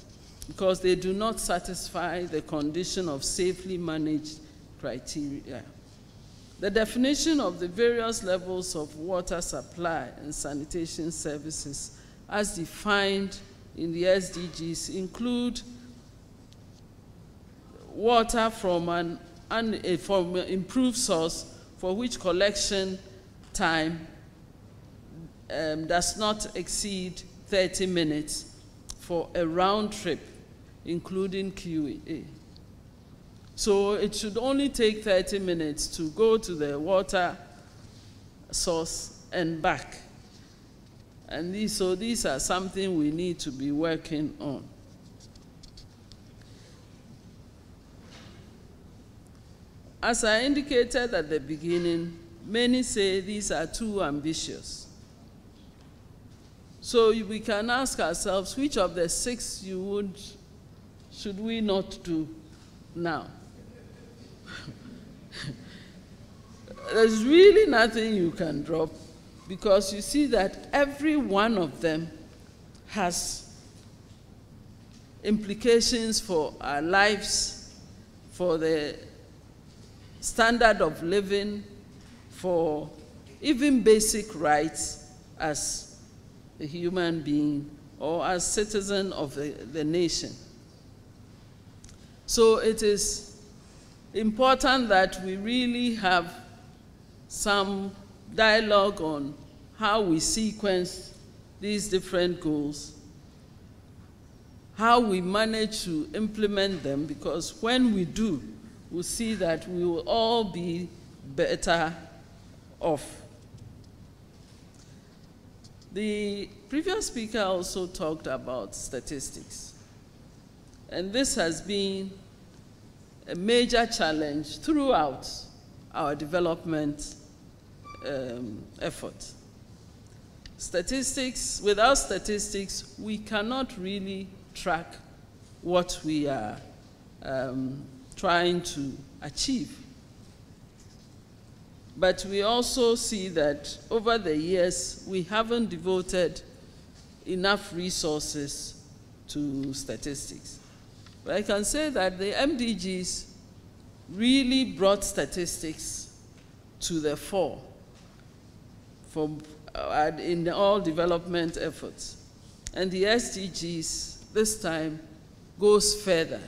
because they do not satisfy the condition of safely managed criteria. The definition of the various levels of water supply and sanitation services as defined in the SDGs include water from an improved source for which collection time does not exceed 30 minutes for a round trip, including QA. So it should only take 30 minutes to go to the water source and back. And these are something we need to be working on. As I indicated at the beginning, many say these are too ambitious. So we can ask ourselves, which of the 6 should we not do now? There's really nothing you can drop, because you see that every one of them has implications for our lives, for the standard of living, for even basic rights as a human being or as citizen of the nation. So it is important that we really have some dialogue on how we sequence these different goals, how we manage to implement them, because when we do, we'll see that we will all be better off. The previous speaker also talked about statistics, and this has been a major challenge throughout our development effort. Statistics, without statistics, we cannot really track what we are trying to achieve. But we also see that over the years, we haven't devoted enough resources to statistics. But I can say that the MDGs really brought statistics to the fore in all development efforts. And the SDGs this time goes further,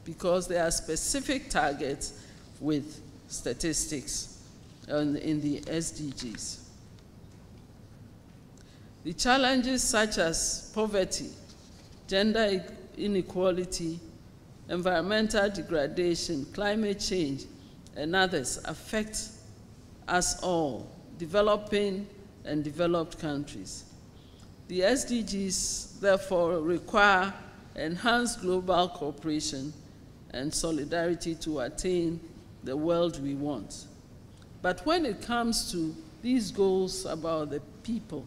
because there are specific targets with statistics in the SDGs. The challenges such as poverty, gender inequality, environmental degradation, climate change, and others affect us all, developing and developed countries. The SDGs, therefore, require enhanced global cooperation and solidarity to attain the world we want. But when it comes to these goals about the people,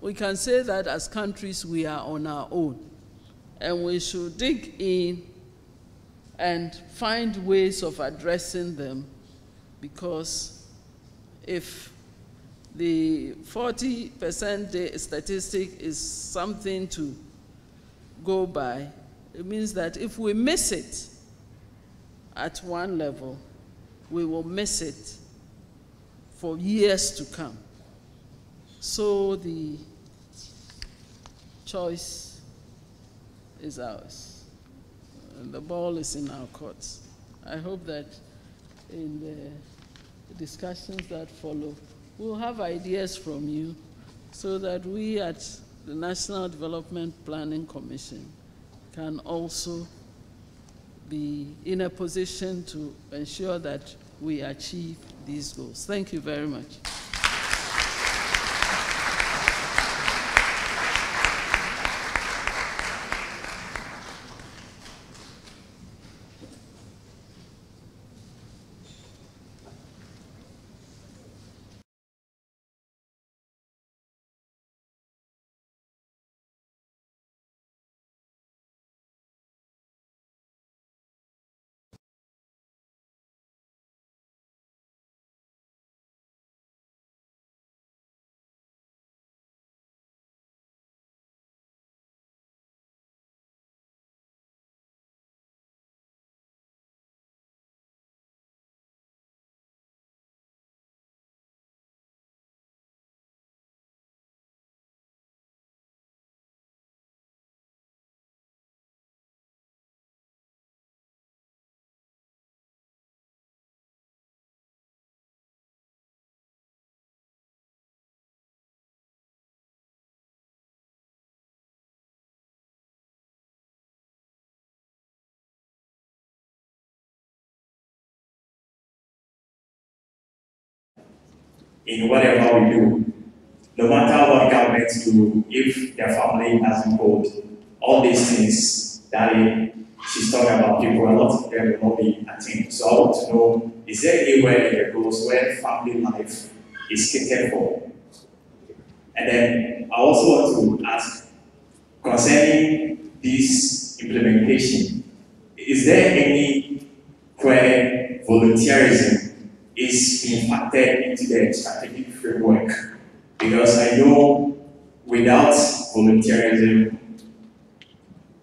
we can say that as countries we are on our own, and we should dig in and find ways of addressing them, because if the 40% statistic is something to go by, it means that if we miss it at one level, we will miss it for years to come. So the choice is ours, and the ball is in our courts. I hope that in the discussions that follow, we'll have ideas from you so that we at the National Development Planning Commission can also be in a position to ensure that we achieve these goals. Thank you very much. in whatever we do. No matter what governments do, if their family hasn't called all these things that she's talking about, people, a lot of them will not be attained. So I want to know, is there anywhere in the goals where family life is catered for? And then I also want to ask, concerning this implementation, is there any where volunteerism is being factored into the strategic framework? Because I know without volunteerism,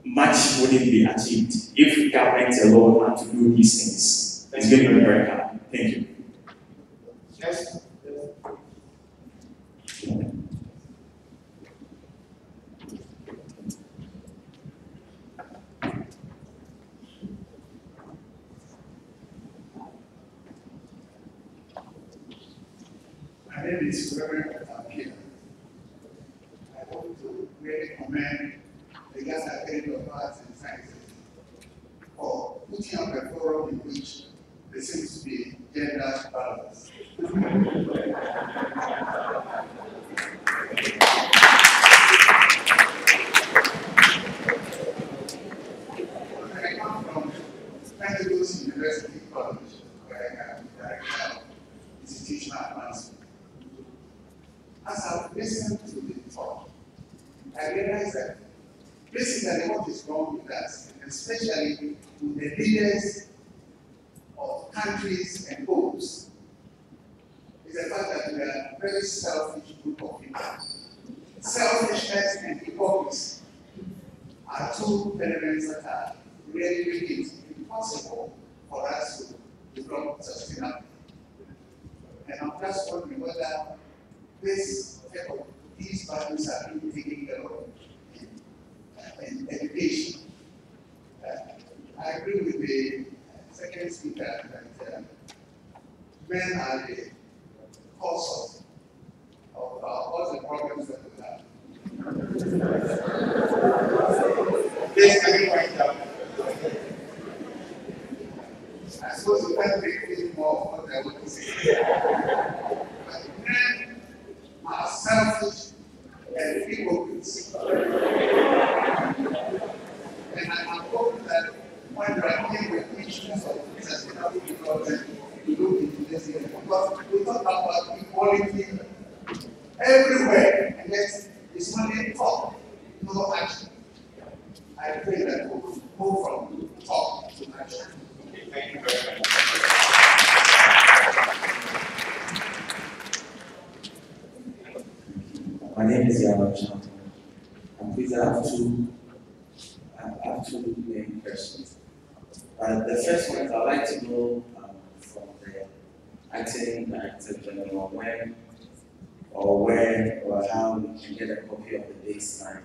much wouldn't be achieved. If government alone had to do these things, it's going to be very hard. Thank you. Yes. My name is Reverend Bentil. I want to really commend the GAAS Academy of Arts and Sciences for putting up a forum in which there seems to be gender balance. I come from Bentil University College, where I am director of institutional advancement. As I've listened to the talk, I realize that basically what is wrong with us, especially with the leaders of countries and groups, is the fact that we are a very selfish group of people. Selfishness and hypocrisy are two elements that are really making it impossible for us to become sustainable. And I'm just wondering whether these values are being taken care of in education. I agree with the second speaker that men are the cause of all the problems that we have. Yes, can you write down? I suppose you can't make it more of what I want to say. But men are selfish and hypocrites. And I'm hoping that when we are dealing with issues of sustainable development, we look into this area. Because we talk about equality everywhere, and yet it's only talk, no action. I pray that we will move from talk to action. Okay, thank you very much. My name is Yamacha. And please, I have two main questions. The first one is I'd like to know from the acting director general when or where or how we can get a copy of the baseline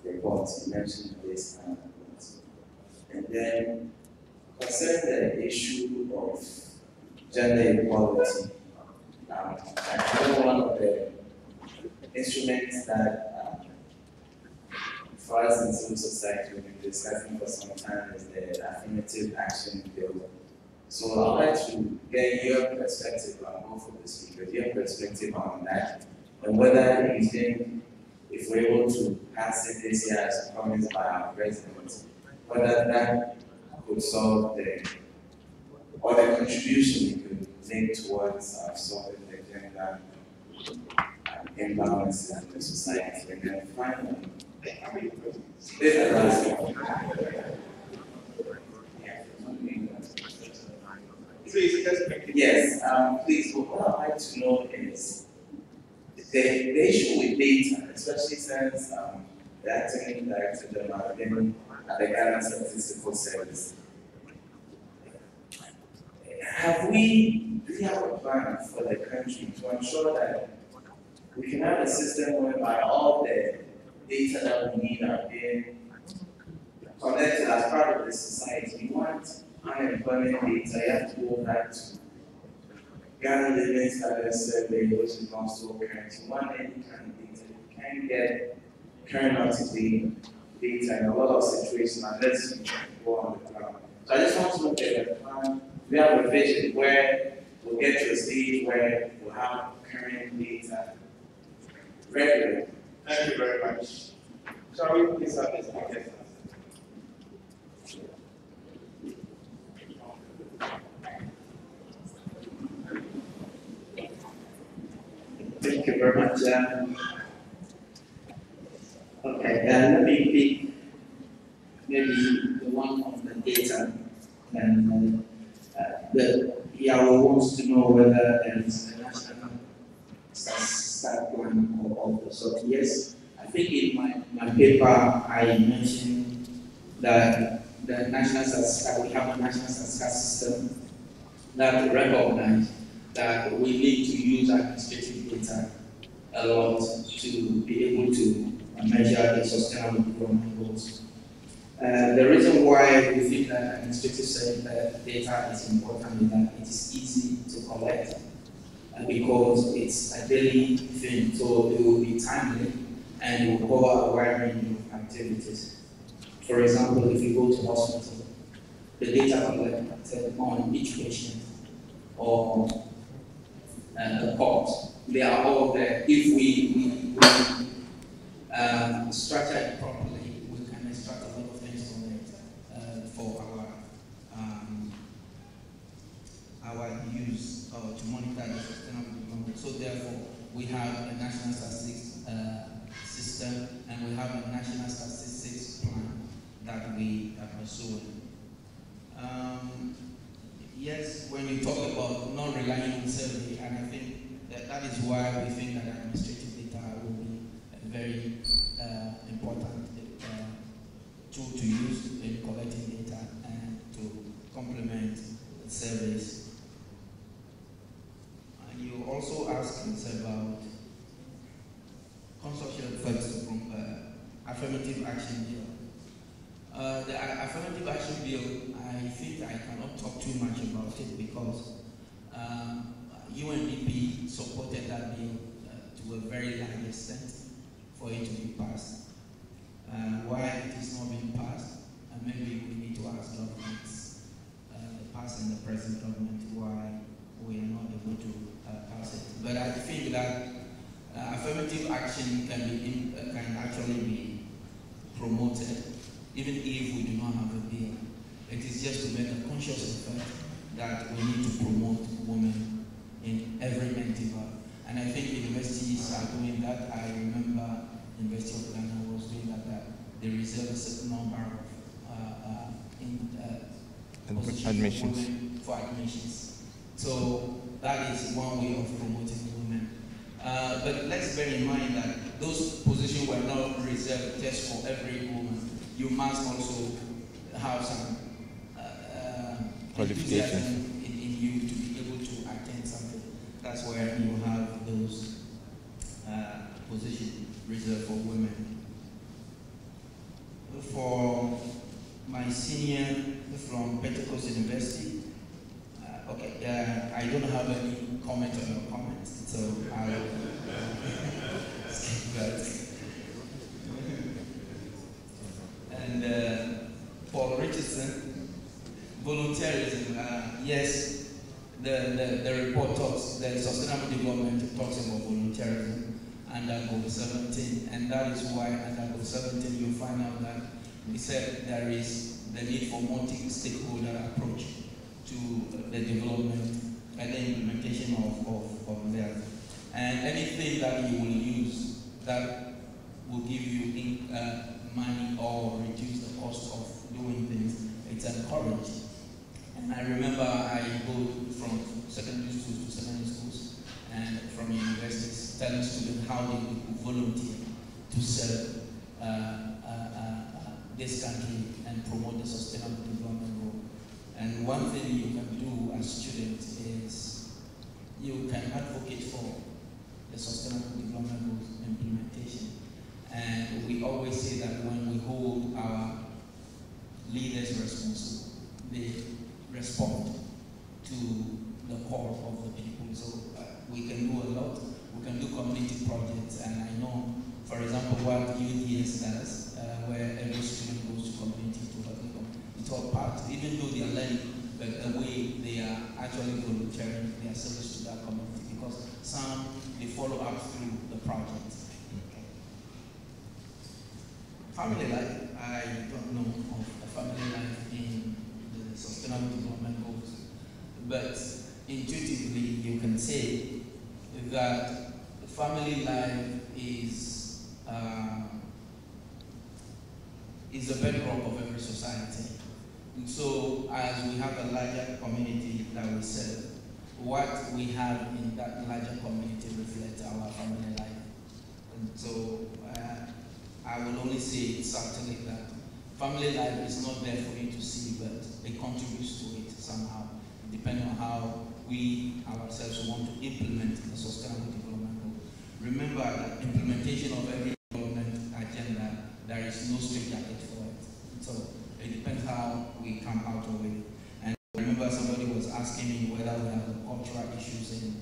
report. You mentioned the baseline report. And then concerning the issue of gender equality, I know one of the instruments that for us in civil society we've been discussing for some time is the affirmative action bill. So I'd like to get your perspective on both of the speakers, your perspective on that, and whether you think if we're able to pass it this year as promised by our president, whether that could solve the contribution we could make towards solving the gender imbalances in the society. And then finally, this is the last one. Yes, please, what I'd like to know is the issue with data, especially since the acting director general has been at the Ghana Statistical Service. Do we have a plan for the country to ensure that we can have a system whereby all the data that we need are being connected as part of the society? You want unemployment data, you have to go back to Ghana Living Status Survey, which is not so current. You want any kind of data. You can't get current up-to-date data in a lot of situations unless you go on the ground. So I just want to look at the plan. We have a vision where we'll get to a stage where we'll have current data regularly. Thank you very much. Shall we please have this speakers? Thank you very much. Okay, let me pick maybe the one on the data. And Yao wants to know whether there is a national start plan or all the sort. Yes, I think in my paper I mentioned that the national statistics, we have a national statistics system that recognizes that we need to use administrative data a lot to be able to measure the sustainable development goals. The reason why we think that administrative data is important is that it is easy to collect because it's a daily thing, so it will be timely and it will cover a wide range of activities. For example, if you go to hospital, the data collected on each patient or the court, they are all there. If we structure it properly, we can extract a lot of things from it for our use to monitor the sustainable development. So therefore, we have a national statistics system and we have a national statistics plan that we are pursuing. Yes, when you talk about not relying on survey, and I think that is why we think that administrative data will be a very important tool to use in collecting data and to complement the surveys. And you also asked us about consortium effects from affirmative action bill. The affirmative action bill, I think I cannot talk too much about it because UNDP supported that bill to a very large extent for it to be passed. Why it is not being passed, maybe we need to ask governments, the past and the present government, why we are not able to pass it. But I think that affirmative action can actually be promoted even if we do not have a bill. It is just to make a conscious effort that we need to promote women in every endeavor. And I think universities are doing that. I remember the University of Ghana was doing that. They reserve a certain number of admissions for admissions. So that is one way of promoting women. But let's bear in mind that those positions were not reserved just for every woman. You must also have some qualification in you to be able to attain something. That's where you have those positions reserved for women. For my senior from Pentecost University, I don't have any comment on your comments, so I'll skip that. And Paul Richardson, volunteerism, yes, the report talks, the sustainable development talks about volunteerism under Goal 17, and that is why under Goal 17 you find out that we said there is the need for multi-stakeholder approach to the development and the implementation of that. And anything that you will use that will give you money or reduce the cost of doing things, it's encouraged. And I remember I go from secondary schools to secondary schools and from universities telling students how they could volunteer to serve this country and promote the sustainable development goal. And one thing you can do as students is you can advocate for the sustainable development goals implementation. And we always say that when we hold our leaders responsible, they respond to the call of the people. So we can do a lot. We can do community projects, and I know, for example, what UDS does, where every student goes to community to help them. It's all part, even though they are learning, but the way they are actually volunteering their service to that community, because some, they follow up through the project. Family life, I don't know of a family life in the Sustainable Development Goals, but intuitively you can say that family life is the bedrock of every society. And so as we have a larger community that we serve, what we have in that larger community reflects our family life. And so I will only say certainly that family life is not there for you to see, but it contributes to it somehow, depending on how we ourselves want to implement the Sustainable Development Goal. Remember that implementation of every development agenda, there is no straitjacket for it. So it depends how we come out of it. And I remember somebody was asking me whether we have the cultural issues in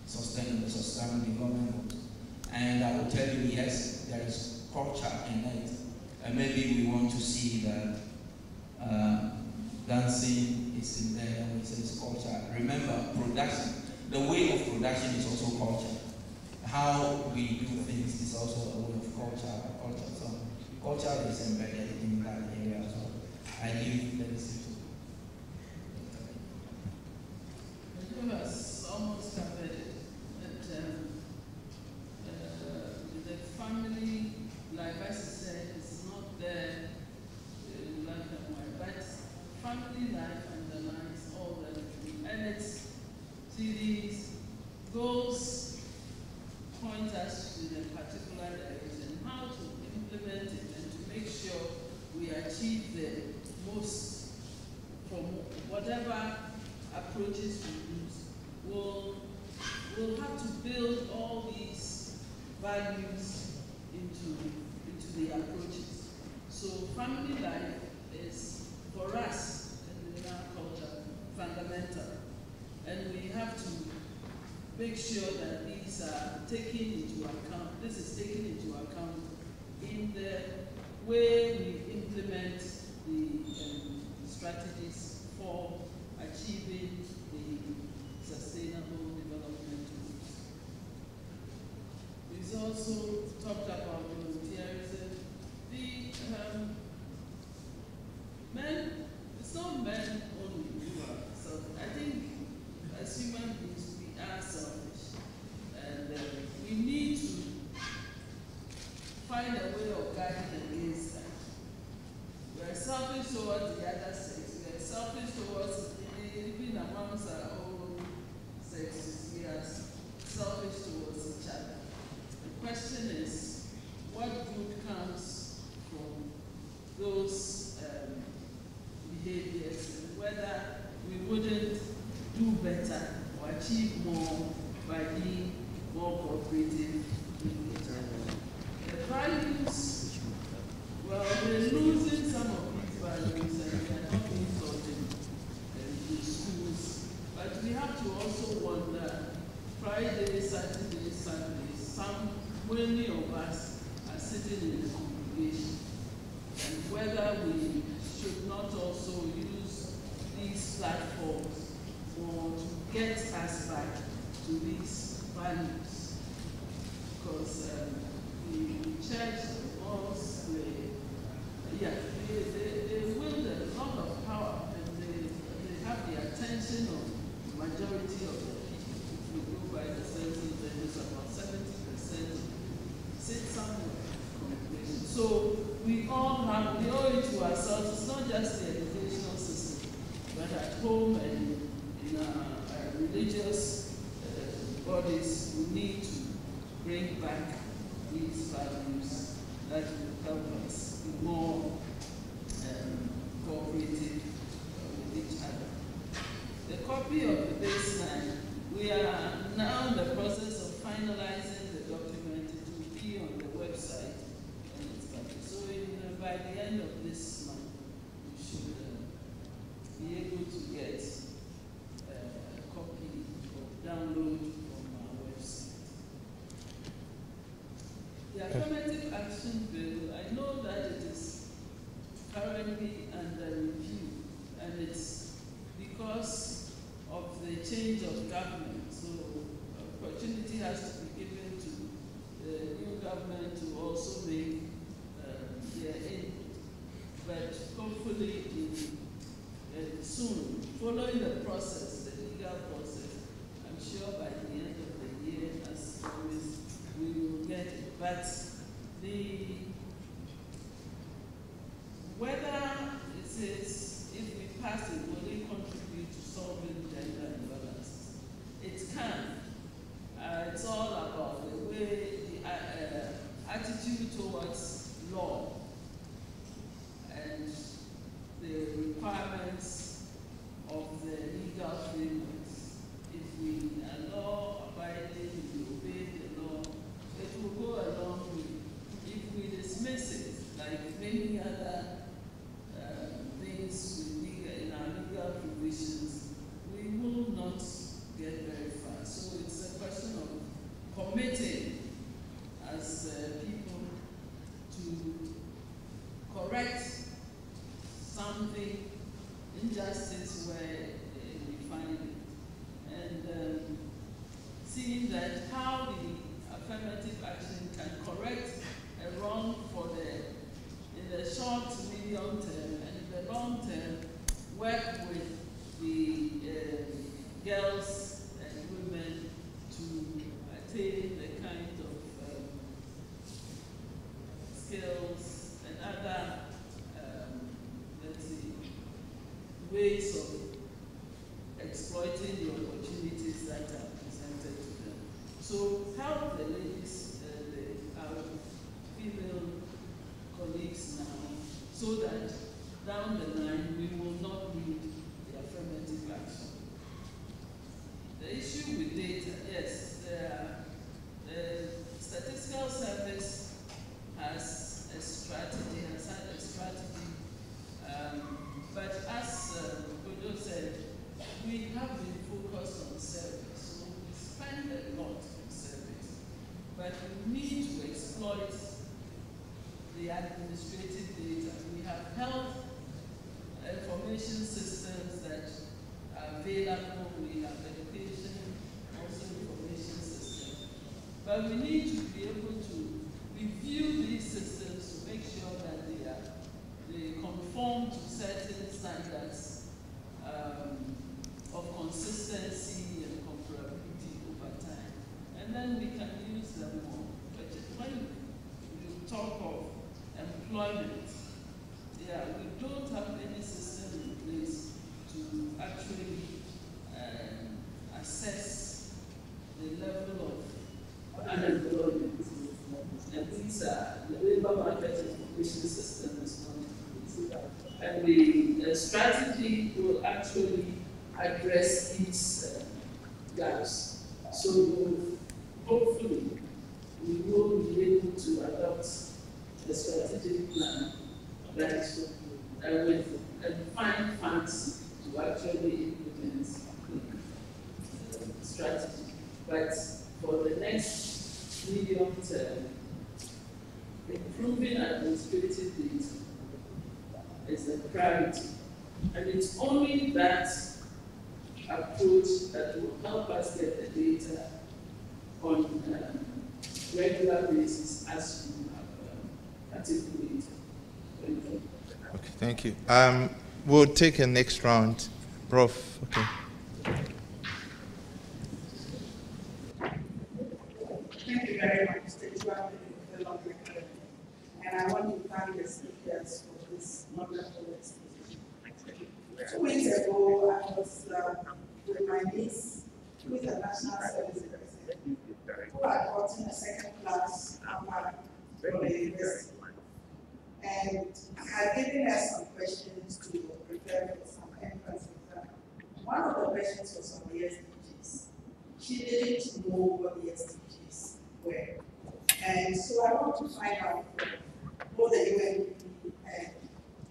the Sustainable Development Goals. And I will tell you, yes, there is culture in it. And maybe we want to see that dancing is in there, and we say it's culture. Remember, production, the way of production is also culture. How we do things is also a way of culture. So culture is embedded in that area as well. I give the decision. You have almost covered it. The family life, as I said, is not there in black and white, but family life underlines all the elements, series, goals, point us to the particular direction, how to implement it, and to make sure we achieve the most from whatever approaches we use. We'll have to build all these values into the approaches. So family life is, for us, in our culture, fundamental. And we have to make sure that these are taken into account. This is taken into account in the way we implement the strategies for achieving the Sustainable Development Goals. We've also talked about volunteerism. The men, it's not men only who are selfish. I think as human beings we are selfish, and we need to find a way of guiding against that. We are selfish towards the other sex. We are selfish towards even amongst our own sexes. We are selfish towards each other. The question is, what good comes from those behaviors, and whether we wouldn't do better or achieve more by being more cooperative with each other. The values, well, we're losing some of these values, and we are not being taught in schools. But we have to also wonder, Friday, Saturday, Sunday, many of us are sitting in the congregation, and whether we should not also use these platforms or to get us back to these values. Because the church, the mosques, they wield a lot of power, and they have the attention of the majority of the people. If you go by the census, then it's about 70% sit somewhere congregation. So we owe it to ourselves. It's not just the educational system, but at home and in our religious bodies, we need to bring back these values that will help us be more cooperative with each other. The copy of the baseline, we are now in the process of finalizing the document. It will be on the website when it's published. So by the end of this month, we should be able to get a copy or download from our website. The affirmative action bill, I know that it is currently under review, and it's because of the opportunity has to be given to the new government to also make their input. But hopefully soon, following the process, the legal process, I'm sure by the end of the year, as always, we will get it. But whether it says if we pass it, will it contribute to solving gender imbalances? It can. It's all about the way, the attitude towards law and the requirements of the legal frameworks. If we are law-abiding, if we obey the law, it will go a long way. If we dismiss it, like many other things in our legal provisions, we will not get very far. So it's a question of committing as people to correct something, injustice where we find it, and seeing that how the affirmative action can correct a wrong in the short, medium term, and in the long term, work with the girls and women to attain the kind of skills and other ways of exploiting the opportunities that are presented to them. So help the ladies, our female colleagues now, so that down the line we will not need the affirmative action. The issue with data, yes, the Statistical Service has a strategy, has had a strategy. But as Kordzo said, we have been focused on surveys, so we spend a lot on surveys. But we need to exploit the administrative data. We have health information systems that are available. We have education, also information systems. But we need to be able to review these systems to make sure that they conform to certain standards of consistency and comparability over time. And then we can use them more. But when you talk of employment, yeah, we don't have any system in place to actually assess the level of unemployment. And these are the labor market information system is not in place. And the strategy will actually address these gaps. So hopefully we will be able to adopt a strategic plan that will find funds to actually implement the strategy. But for the next medium term, improving administrative data is a priority. And it's only that approach that will help us get the data on a regular basis as you have articulated. Okay, thank you. We'll take a next round. Prof, okay. Thank you very much, and I want to thank the speakers for this wonderful exposition. 2 weeks ago, I was with my niece, who is a national service representative, who had gotten a second-class honor from the university. And I had given her some questions to prepare for some entrance exam. One of the questions was on the SDGs. She didn't know what the SDGs were. And so I want to find out from both the UNDP and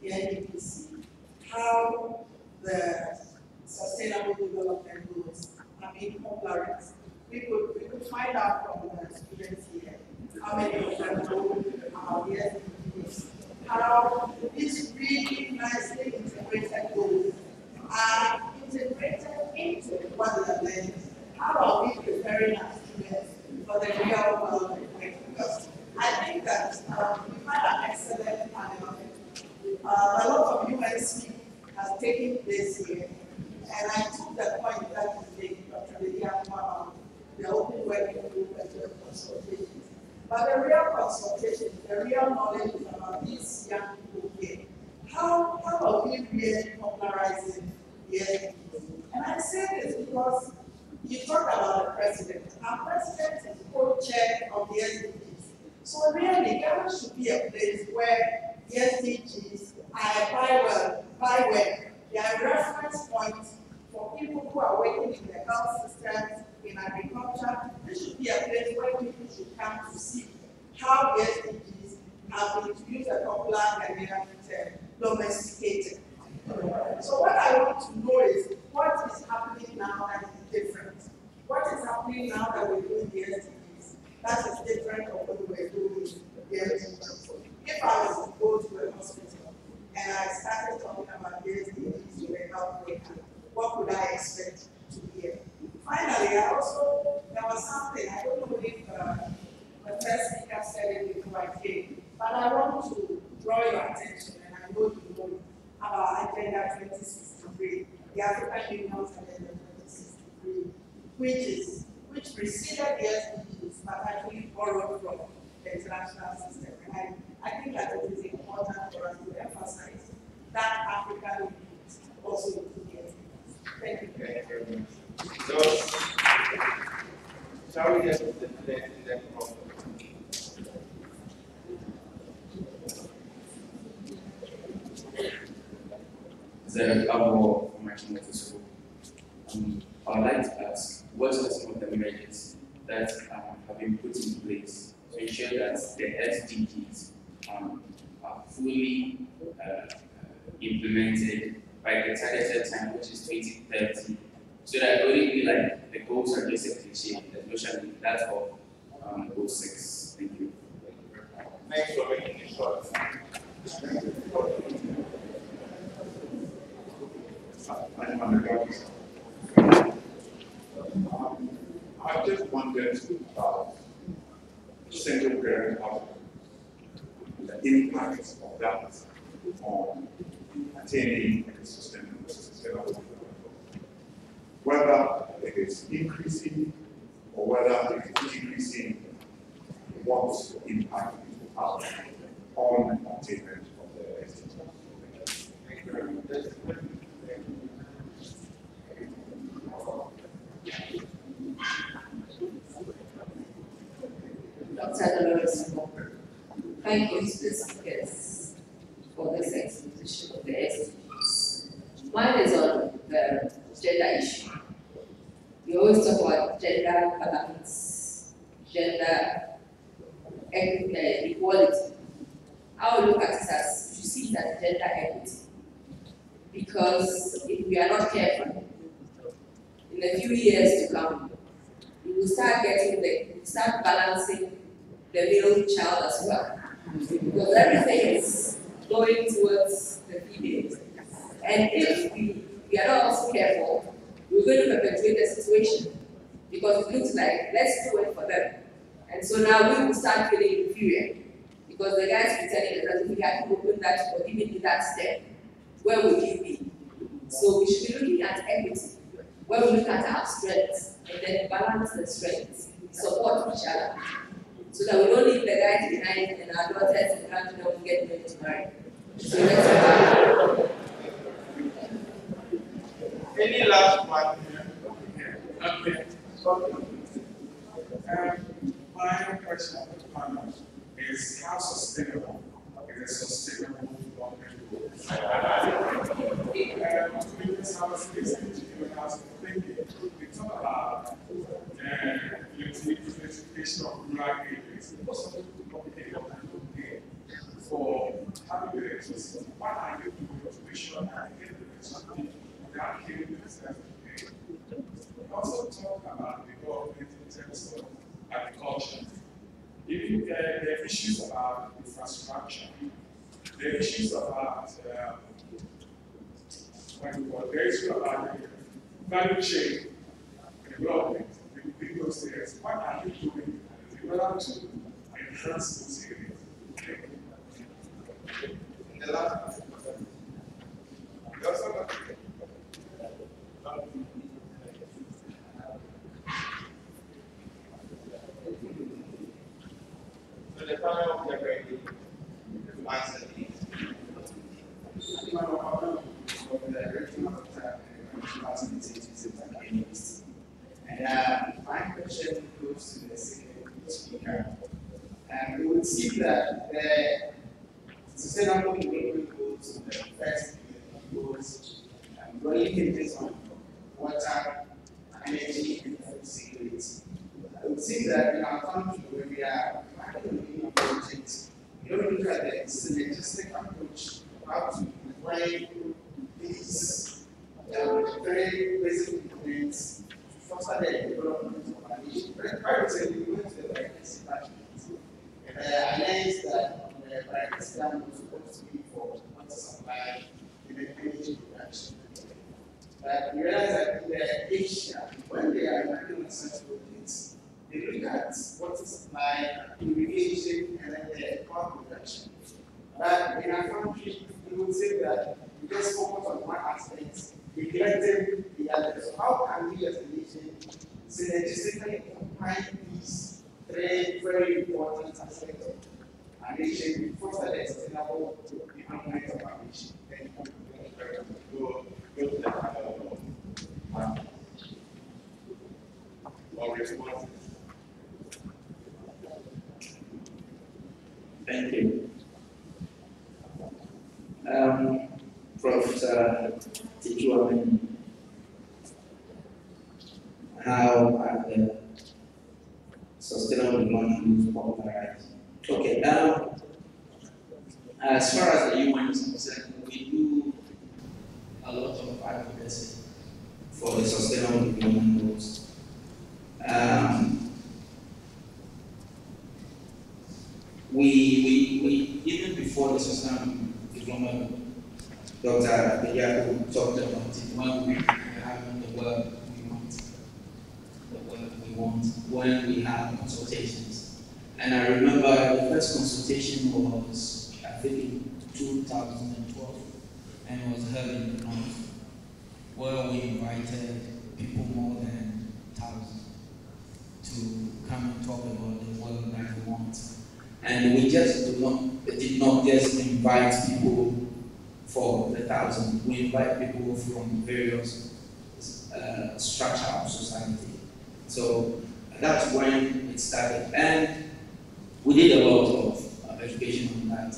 the NDPC how the Sustainable Development Goals are being popularized. We could find out from the students here how many of them know about the SDGs, how these really nicely integrated goals are integrated into what they are learning. How are we preparing our students the real world. Because I think that we've had an excellent panel. A lot of UNC has taken place here, and I took the point that you made, Dr. Bediako, about the open working group and the consultations. But the real consultation, the real knowledge is about these young people here. How are we really popularizing the SDGs? And I say this because you talk about the president. Our president is co-chair of the SDGs. So really, Ghana should be a place where the SDGs are byword. They are reference points for people who are working in the health systems, in agriculture. This should be a place where people should come to see how the SDGs have been, to use a popular Ghanaian term, domesticated. So what I want to know is what is happening now that is different. What is happening now that we're doing the SDGs that is different from what we were doing the SDGs. If I was to go to a hospital and I started talking about the SDGs to a health worker, what would I expect to hear? Finally, there was something, I don't know if the first speaker said it before I came, but I want to draw your attention, and I know you know it, about Agenda 2063, the African Union's Agenda 2063, which preceded the SDGs, but actually borrowed from the international system. And I think that it is important for us to emphasize that African Union also include the SDGs. Thank you. Thank you very much. So, shall we get the Prof? The couple of my students. I would like to ask, what are some of the measures that have been put in place to ensure that the SDGs are fully implemented by the targeted time, which is 2030, so that it wouldn't be like the goals are just a cliche, especially that of goal 6. Thank you. Thanks for making it short. I just wanted to single parent household, the impact of that on attaining a sustainable, whether it is increasing or whether it is decreasing, what impact it will have on attainment of the SDGs. Thank you very much. Dr. Dolores, thank you to the speakers for this exposition of the SDGs. Mine is on the gender issue. We always talk about gender balance, gender equality. I will look at it as, you see, that gender equity. Because if we are not careful, in a few years to come, we will start start balancing the male child as well. Because everything is going towards the females. And if we are not also careful, we're going to perpetuate the situation. Because it looks like, let's do it for them. And so now we will start feeling inferior. Because the guys will tell you that if we had to open that or give me that step, where would you be? So we should be looking at equity, where we look at our strengths and then balance the strengths, support each other, so that we don't leave the guys behind and our daughters and grandchildren will get ready to marry. So let's Any last one? Okay. My question to the panel is how sustainable is a sustainable long-term goal? Because I was listening to you and I was thinking, we talk about electrification of rural areas. Most of it will not be able to pay for having the electricity. What are you doing to make sure that you get the electricity without killing themselves to pay? We also talk about development in terms of agriculture. Even the issues about infrastructure, the issues about the issue about value chain development in those areas. What are you doing refer to enhanced security. In the last, we also got so the panel we are ready to answer these. And my question goes to the second speaker. And we would see that the sustainable development goals of the first goals really hinges on water, energy, and food security. I would see that in our country where we are planning on projects, we don't look at the synergistic approach how to apply these very basic components to foster the development of our nation. Very recently, we went to the biodiversity management. I learned that the biodiversity dam was supposed to be for water supply and energy production. But we realized that in Asia, when they are working on such projects, they look at water supply, irrigation, and then the power production. But in our country, we would say that we just focus on one aspect, neglecting the other. So how can we as a nation synergistically combine these three very important aspects of our nation to foster the sustainable development of our nation? Thank you. Go to the panel or responses. Thank you. Prof. Tijuamen, how are the sustainable development goals popularized? Okay, as far as the UN is concerned, we do a lot of advocacy for the sustainable development goals. We even before the sustainable development, Dr. Bediako talked about it when we were having the work we want, when we have consultations. And I remember the first consultation was, I think, in 2012, and it was held in the North, where we invited people more than 1,000 to come and talk about the work that we want. And we just did not just invite people for the 1,000. We invite people from various structures of society. So that's when it started. And we did a lot of education on that.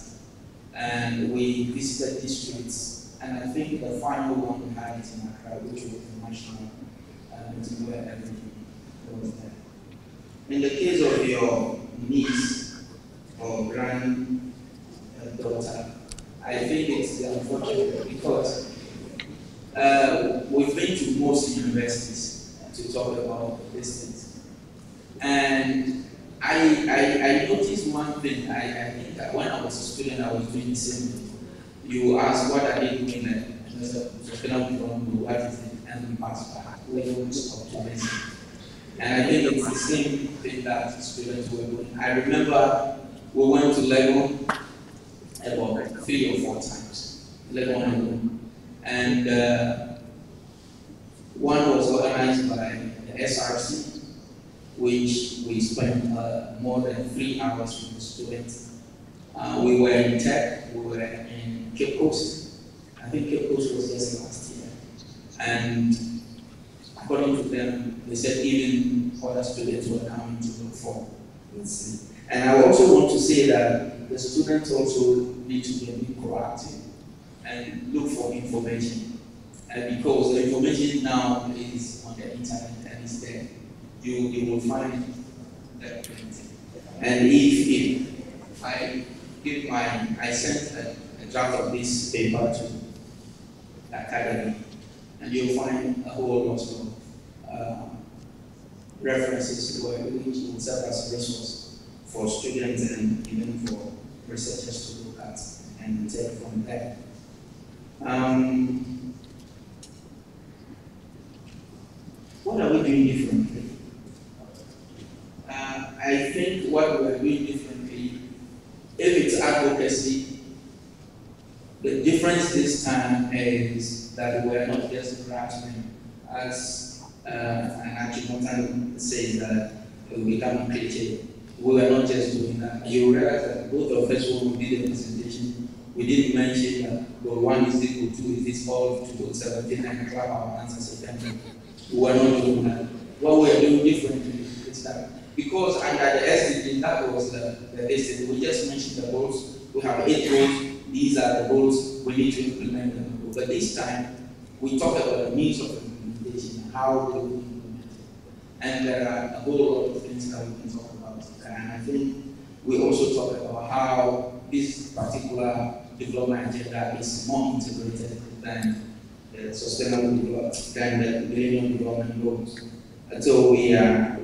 And we visited districts. And I think the final one we had in Accra, which was the national meeting where everything was there. In the case of your niece or granddaughter, I think it's unfortunate because we've been to most universities to talk about these things. And I noticed one thing. I think that when I was a student, I was doing the same thing. You ask, what are they doing there? And I said, what is it? And pass back. We don't stop to listen. And I think it's the same thing that students were doing. I remember we went to Legon about 3 or 4 times. Legon. And one was organized by the SRC, which we spent more than 3 hours with the students. We were in Tech, we were in Cape Coast. I think Cape Coast was just last year. And according to them, they said even other students were coming to look for this. And I also want to say that the students also need to be a bit proactive and look for information. And because the information now is on the internet and is there, you will find that. And if I sent a draft of this paper to the academy, and you'll find a whole lot of references which will serve as a resource for students and even for researchers to look at and take from there. What are we doing differently? I think advocacy, the difference this time is that we are not just grasping, as an Achimota says that we become cliche. We were not just doing that. You realize that both of us, when we did the presentation, we didn't mention that goal 1 is equal to is this all to goal 17 and clap our hands and say thank you. We were not doing that. What we are doing differently is that because under the SDG, that was the SDG, we just mentioned the goals. We have 8 goals. These are the goals we need to implement them. But this time, we talk about the means of implementation, how they will be implemented. And there are a whole lot of things that we can talk about. And I think we also talk about how this particular development agenda is more integrated than the sustainable development, than the Millennium Development Goals. And so we are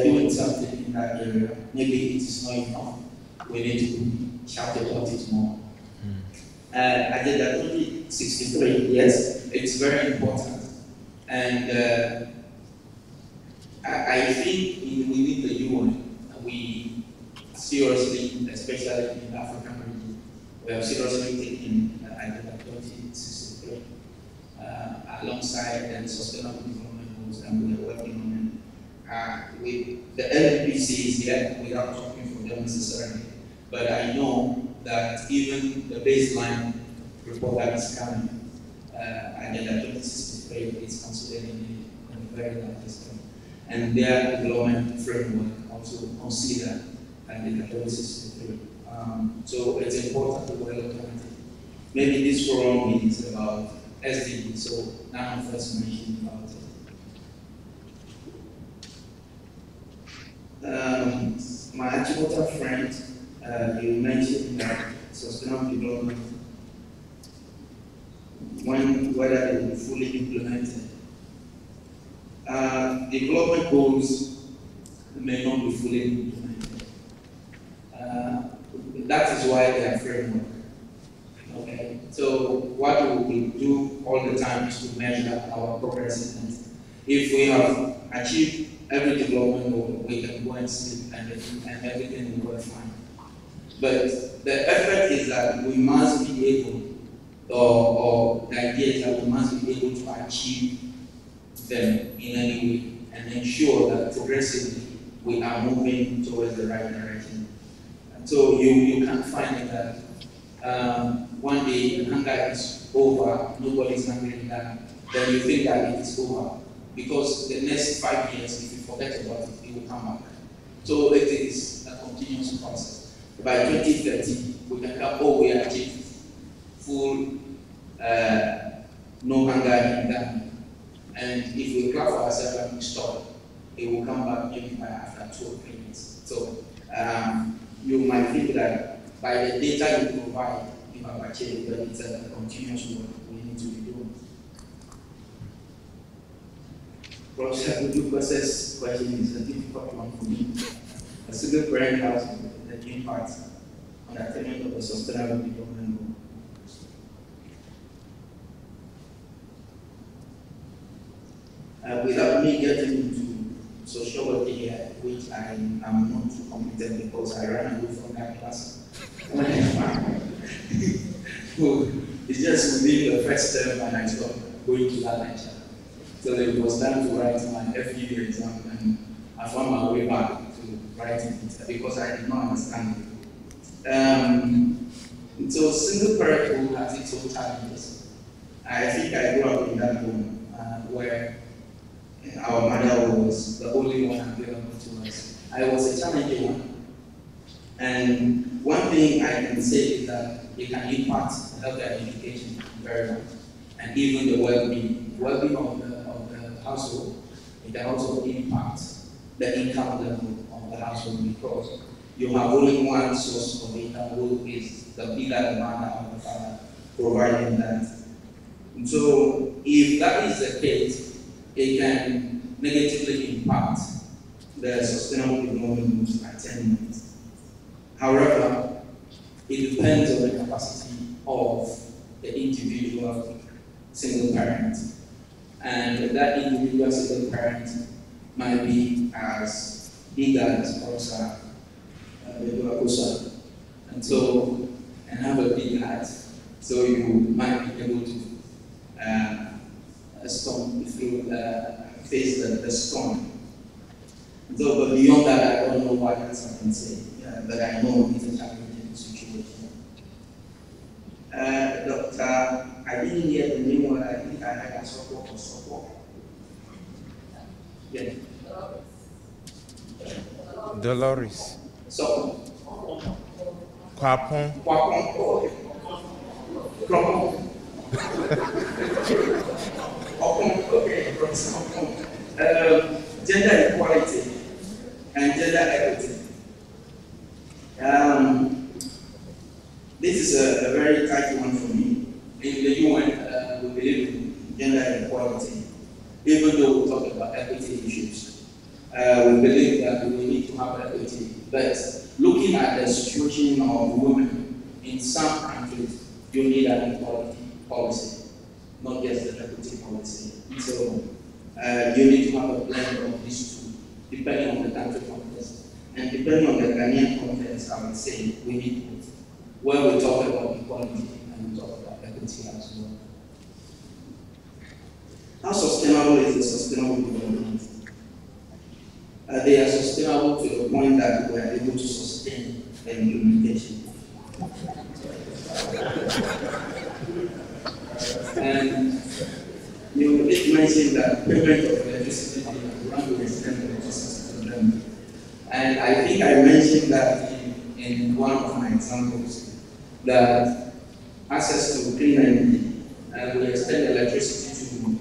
doing something in that area. Maybe it is not enough. We need to shout about it more. Agenda 2063, yes, it's very important. And I think within the UN, we seriously, especially in the African region, we have seriously taken Agenda 2063 alongside the Sustainable Development Goals, and we are working on it. The NDPC is here without talking for them necessarily, but I know that even the baseline report that is coming, Agenda 2063 is considered in a very large extent. And their development framework also consider Agenda 2063. So it's important to well look at it. Maybe this forum is about SDGs, so none of us mentioned about it. My Achimota friend, you mentioned that sustainable development, whether they will be fully implemented. Development goals may not be fully implemented. That is why they are framework. Okay, so what we do all the time is to measure our progress in it. If we have achieved every development goal, we can go and sleep and everything will work fine. But the effort is that we must be able, or the idea is that we must be able to achieve them in any way and ensure that progressively we are moving towards the right direction. And so you can find it that one day the hunger is over, nobody is hungry enough, then you think that it is over. Because the next 5 years, if you forget about it, it will come back. So it is a continuous process. By 2030, we can have, we achieved full no hunger in Ghana. And if we clap for ourselves and we stop, it will come back maybe by after 2 or 3 years. So you might think that by the data you provide, you have achieved, but it's a continuous work we need to be doing. Prof, would you process question is a difficult one for me. A single parent house with the impact on the attainment of the sustainable development goal. Without me getting into social work here, which I am not too competent because I ran away from that class. It's just within the first term and I stopped going to that lecture. So it was time to write my FED exam and I found my way back to writing it because I did not understand it. So single parenthood has its own challenges. I think I grew up in that home where our mother was the only one available to us. I was a challenging one. And one thing I can say is that it can impact healthcare education very much, and even the well-being of the household. It can also impact the income level of the household because you have only one source of income, who is the either the mother or the father providing that. And so if that is the case, it can negatively impact the sustainable development goals attainment. However, it depends on the capacity of the individual single parent. And that individual single parent might be as big as Bediako, and so, and have a big heart, so you might be able to face the storm. So, but beyond that, I don't know what else I can say, but I know it's a challenging situation. Doctor, I didn't hear the name, but I think I had a support or support. Yeah. Dolores. So. Kwapon. Kwapon. Okay. Gender equality and gender equity. This is a very tight one for me. In the UN, we believe in gender equality, even though we talk about equity issues. We believe that we need to have equity, but looking at the situation of women in some countries, you need an equality policy, not just an equity policy. So you need to have a blend of these two, depending on the country context. And depending on the Ghanaian context, I would say we need both. When we talk about equality and we talk about equity as well. How sustainable is the sustainable development? They are sustainable to the point that we are able to sustain the implementation. And you did mention that payment of electricity to extend electricity to them. And I think I mentioned that in one of my examples, that access to clean energy, and we extend electricity to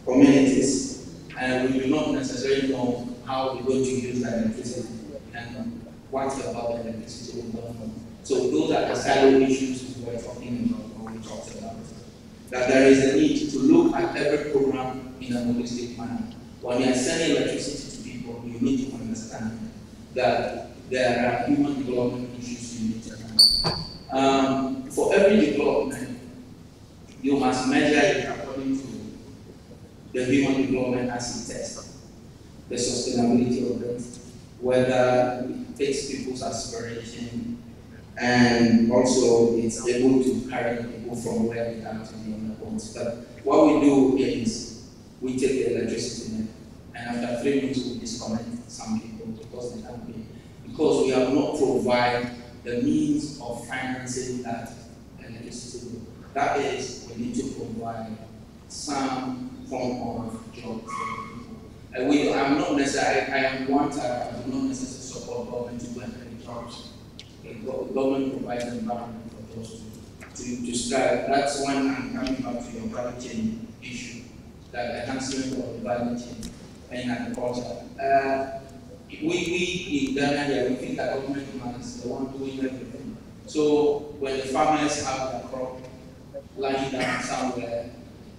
communities, and we do not necessarily know how we're going to use that electricity and what about the electricity we don't know. So those are the silo issues we're talking about when we talked about. That there is a need to look at every program in a holistic manner. When you are sending electricity to people, you need to understand that there are human development issues you need to handle. For every development, you must measure it according to the human development as it tests, the sustainability of it, whether it takes people's aspiration, and also it's able to carry people from where they are to the other points. But what we do is we take the electricity net, and after 3 minutes we disconnect some people because they can't pay. Because we have not provided the means of financing that electricity. That is, we need to provide some form of job for people. I'm not necessarily, I am one type, I do not necessarily support government to go and create jobs. Government provides an environment for those to strive. That's when I'm coming back to your value chain issue, that enhancement of the value chain in agriculture. We in Ghana here, we think that government is the one doing everything. So when the farmers have their crop lying down somewhere,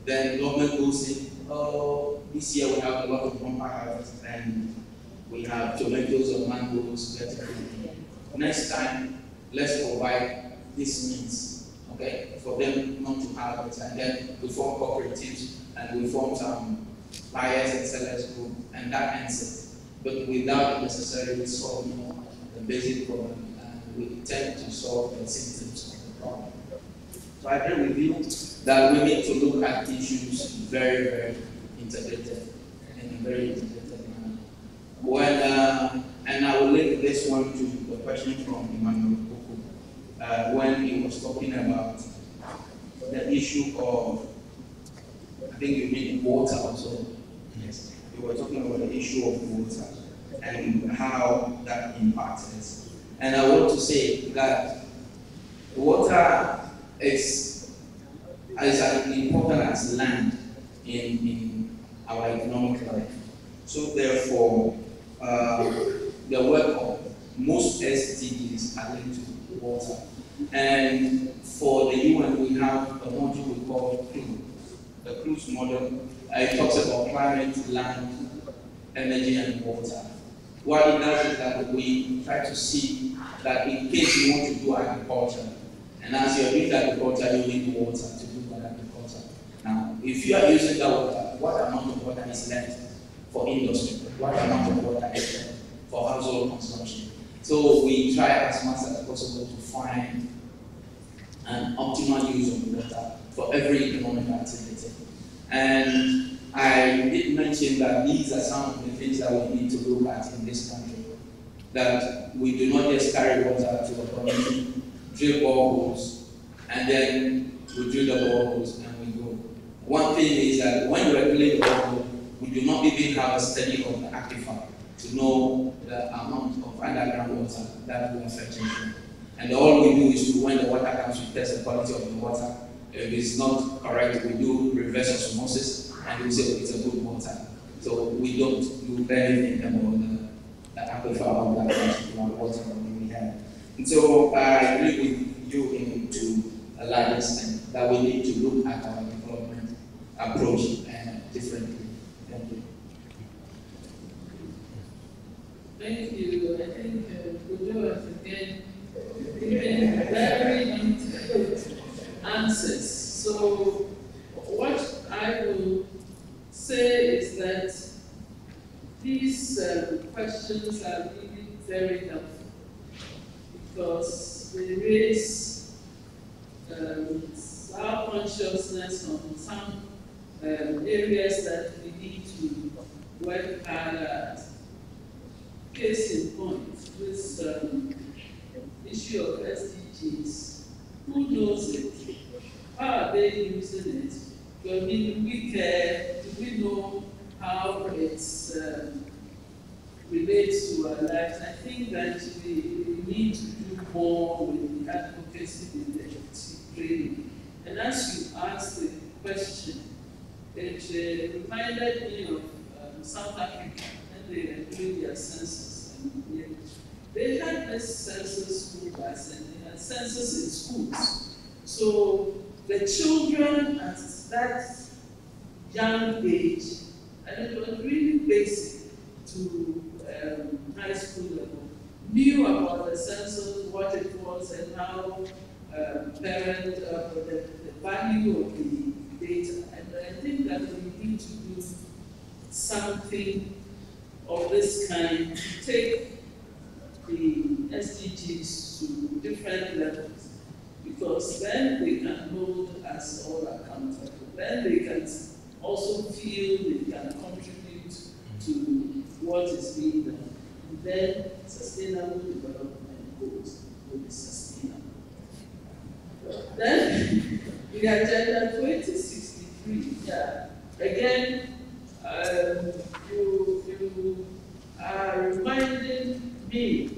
then government goes in, oh, this year we have a lot of bumper harvest and we have tomatoes or mangoes, next time, let's provide this means, okay, for them not to have it, and then we form cooperatives and we form some buyers and sellers group, and that ends it. But without necessarily solving the basic problem, we tend to solve the symptoms of the problem. So I agree with you that we need to look at issues very, very integrated, in a very integrated manner. When, and I will link this one to the question from Emmanuel Koko, when he was talking about the issue of, I think you mean water also. Yes. We were talking about the issue of water and how that impacts us. And I want to say that water is as important as land in our economic life. So therefore, the work of most SDGs are linked to water. And for the UN, we have a module we call CRUISE. The CRUISE model, it talks about climate, land, energy, and water. What it does is that we try to see that in case you want to do agriculture, and as you're doing agriculture, you need water to do that agriculture. Now, if you are using that water, what amount of water is left for industry? What amount of water is left for household consumption? So we try as much as possible to find an optimal use of water for every economic activity. And I did mention that these are some of the things that we need to look at in this country. That we do not just carry water to a community, drill boreholes, and then we drill the boreholes and we go. One thing is that when we regulate the borehole, we do not even have a study of the aquifer to know the amount of underground water that we are fetching from. And all we do is when the water comes, we test the quality of the water. If it's not correct, we do reverse osmosis and we say it's a good water. So we don't do anything about the aquifer of that particular water we have. And so I agree with you to a large extent that we need to look at our development approach differently. Thank you. Thank you. I think Kordzo has again given very detailed answers. So what I will say is that these questions are really very helpful because they raise our consciousness on some areas that we need to work harder at. Case in point, this issue of SDGs, who knows it? How are they using it? Do we care? Do we know how it relates to our lives? I think that we need to do more with the advocacy in the training. And as you asked the question, it reminded me of South Africa. They were doing their census. And they had this census school bus and they had census in schools. So the children at that young age, and it was really basic to high school level, knew about the census, what it was, and how the value of the data. And I think that we need to do something of this kind to take the SDGs to different levels, because then they can hold us all accountable. Then they can also feel they can contribute to what is being done. And then sustainable development goals will be sustainable. Then the Agenda 2063, yeah, again, you are reminding me,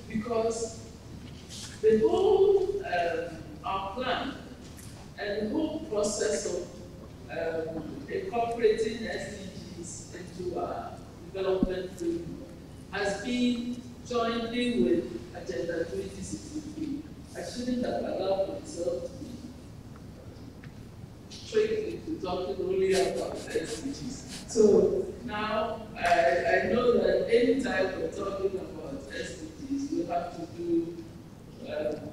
because the whole our plan and the whole process of incorporating SDGs into our development framework has been jointly with Agenda 2063. I shouldn't have allowed myself to be tricked into talking only about SDGs. So now I know that any time we're talking about SDGs, we have to do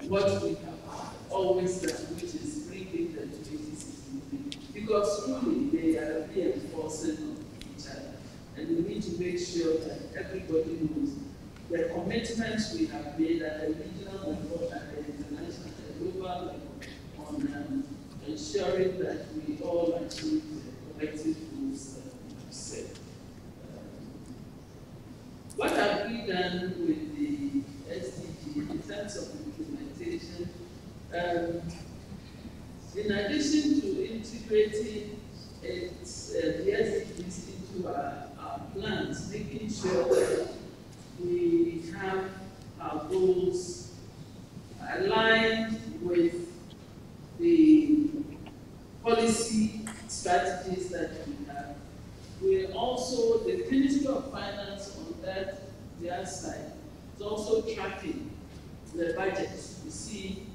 what we have always done, which is bringing them to 2063. Because truly they are reinforcing on each other. And we need to make sure that everybody knows the commitments we have made at the regional level, at the international, at the global level, on ensuring that we all achieve the collective goals that we have set. What have we done with the SDG in terms of implementation? In addition to integrating the SDGs into our plans, making sure that we have our goals aligned with the policy strategies that we have. We're also, the Ministry of Finance on that, their side, is also tracking the budgets. We see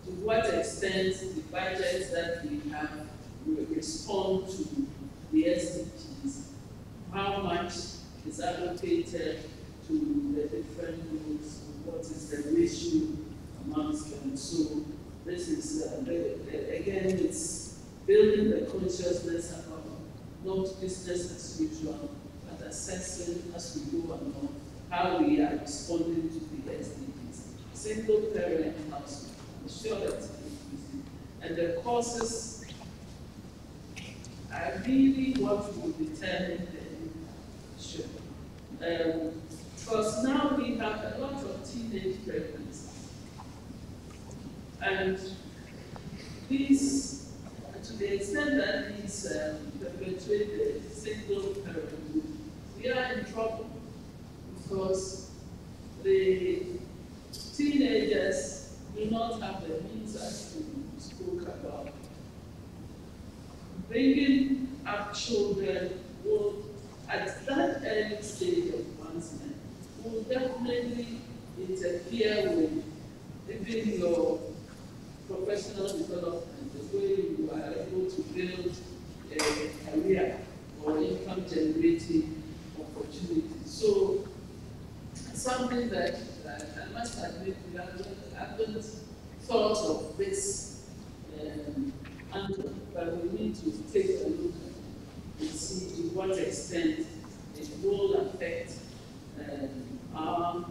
to what extent the budgets that we have will respond to the SDGs, how much is allocated to the different groups, what is the ratio amongst them. So this is, again, it's building the consciousness about not business as usual, but assessing as we go along how we are responding to the SDGs. Single parent household, I'm sure that's inclusive. And the causes are really what will determine the issue. Because now we have a lot of teenage pregnancies. And these, to the extent that these perpetuate the single parenthood, we are in trouble because the teenagers do not have the means, as we spoke about. Bringing up children will, at that early stage of one's life, will definitely interfere with even your professional development, the way you are able to build a career or income generating opportunities. So, something that I must admit we haven't thought of this angle, but we need to take a look at and see to what extent it will affect our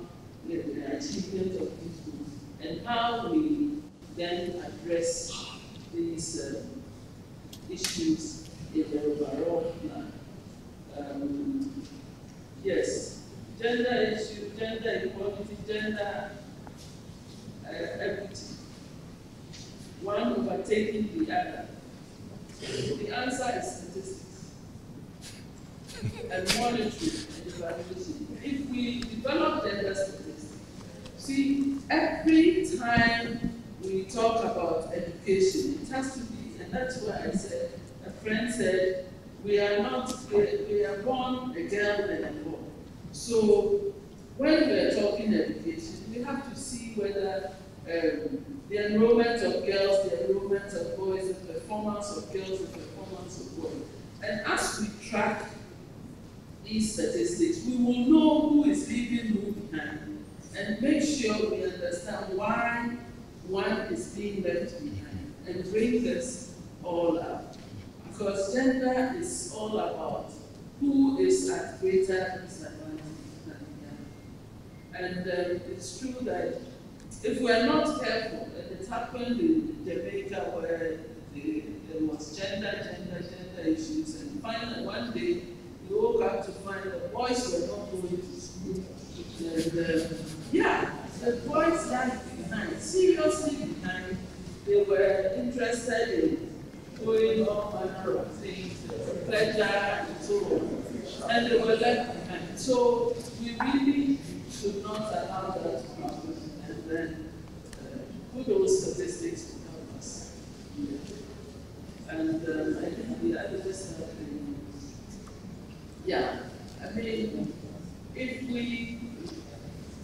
the achievement of these goals and how we then address these issues in the overall plan. Yes, gender issue, gender equality, gender equity, one overtaking the other. The answer is statistics and monitoring and evaluation. If we develop gender statistics, see, every time we talk about education, it has to be, and that's why I said, a friend said, we are born a girl and a boy. So when we are talking education, we have to see whether the enrollment of girls, the enrollment of boys, the performance of girls, the performance of boys. And as we track these statistics, we will know who is leaving who behind and make sure we understand why one is being left behind and bring this all up. Because gender is all about who is at greater disadvantage than the other. And it's true that if we are not careful, and it happened in Jamaica where there was gender issues, and finally one day we woke up to find that boys were not going to school. And yeah, the boys lagged behind, seriously behind. They were interested in doing all manner of things, pleasure and so on, and they were left behind. So we really should not allow that to happen. And then put those statistics to help us. And I think the others have been, yeah, I mean, if we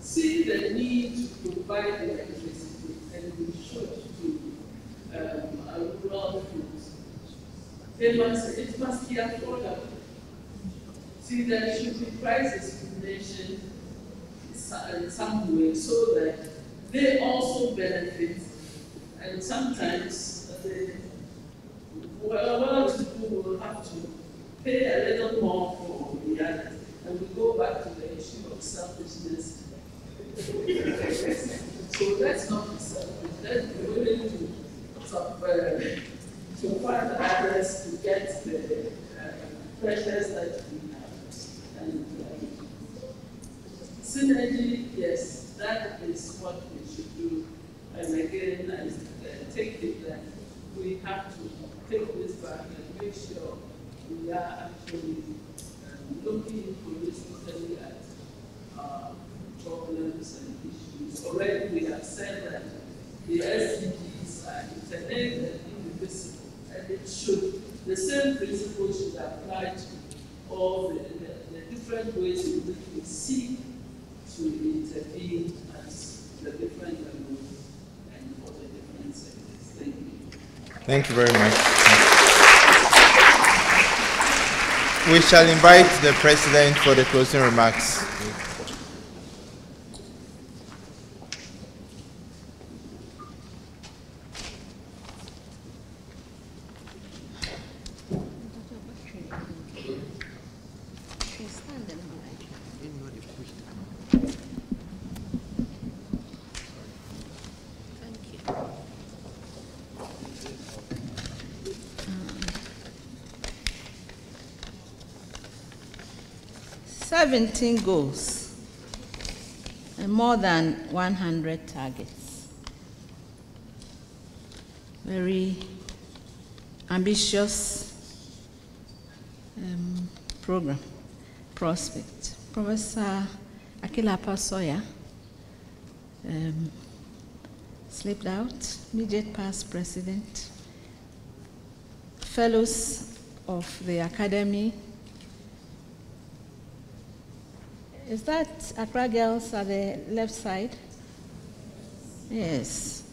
see the need to provide electricity, and we should do rural foods, it must be affordable. See, there should be price discrimination in some way so that they also benefit, and sometimes the well-to-do will have to pay a little more for the other, and we go back to the issue of selfishness. So let's not be selfish. Let's be willing to find others to get the pressures that we have. And synergy, yes, that is what we should do. And again, I take it that we have to take this back and make sure we are actually looking holistically at problems and issues. Already we have said that the SDGs are interlinked and indivisible, and it should, the same principle should apply to all the different ways in which we seek to intervene as the different levels and for the different sectors. Thank you. Thank you very much. We shall invite the President for the closing remarks. 17 goals and more than 100 targets. Very ambitious program, prospect. Professor Akilapa Soya slipped out, immediate past president, fellows of the academy. Is that Accra girls at the left side? Yes.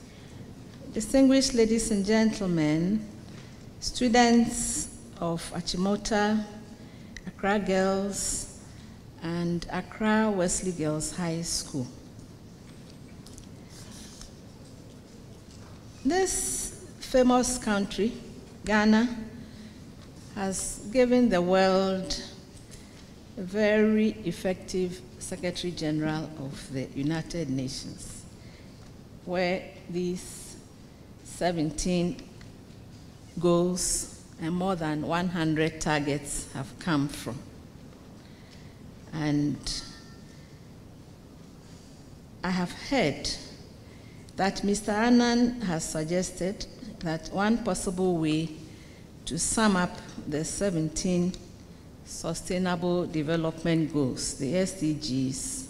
Distinguished ladies and gentlemen, students of Achimota, Accra Girls, and Accra Wesley Girls High School. This famous country, Ghana, has given the world a very effective Secretary General of the United Nations, where these 17 goals and more than 100 targets have come from. And I have heard that Mr. Annan has suggested that one possible way to sum up the 17 Sustainable Development Goals, the SDGs,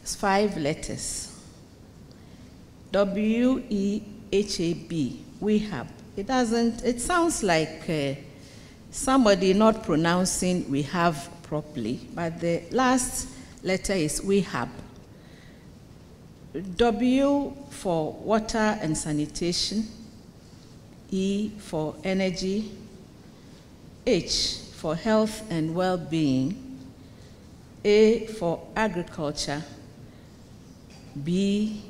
5 letters. W-E-H-A-B, WEHAB. It sounds like somebody not pronouncing we have properly, but the last letter is WEHAB. W for water and sanitation, E for energy, H for health and well-being, A for agriculture, B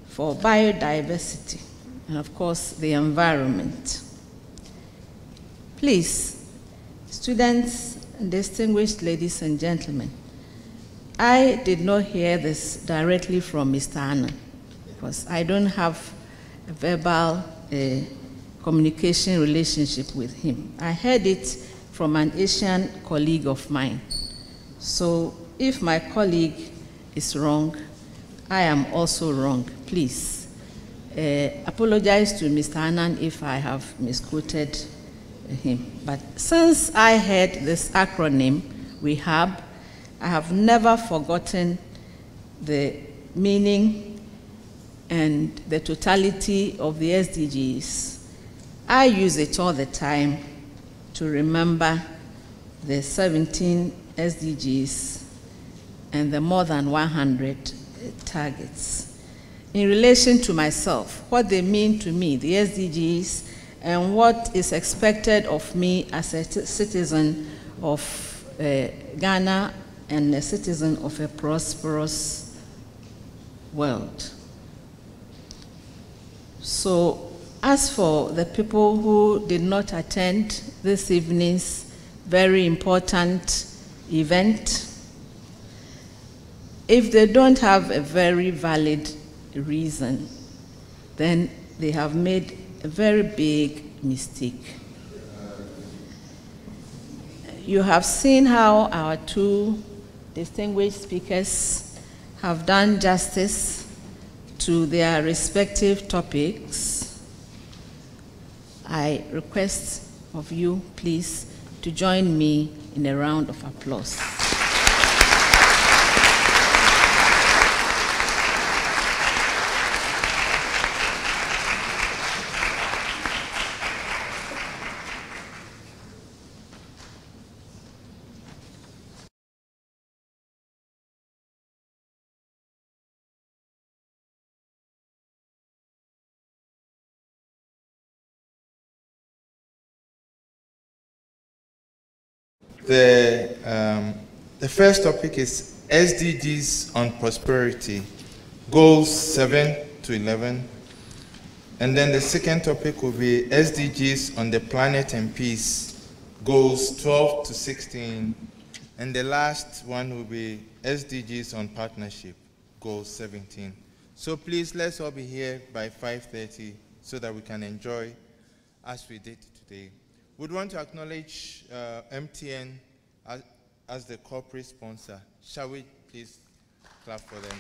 for biodiversity, and of course the environment. Please, students and distinguished ladies and gentlemen, I did not hear this directly from Mr. Annan because I don't have a verbal communication relationship with him. I heard it from an Asian colleague of mine. So if my colleague is wrong, I am also wrong. Please apologize to Mr. Annan if I have misquoted him. But since I heard this acronym, WEHAB, I have never forgotten the meaning and the totality of the SDGs. I use it all the time to remember the 17 SDGs and the more than 100 targets. In relation to myself, what they mean to me, the SDGs, and what is expected of me as a citizen of Ghana and a citizen of a prosperous world. So, as for the people who did not attend this evening's very important event, if they don't have a very valid reason, then they have made a very big mistake. You have seen how our two distinguished speakers have done justice to their respective topics. I request of you, please, to join me in a round of applause. The first topic is SDGs on prosperity, goals 7 to 11. And then the second topic will be SDGs on the planet and peace, goals 12 to 16. And the last one will be SDGs on partnership, goals 17. So please, let's all be here by 5:30 so that we can enjoy as we did today. We'd want to acknowledge MTN as the corporate sponsor. Shall we please clap for them?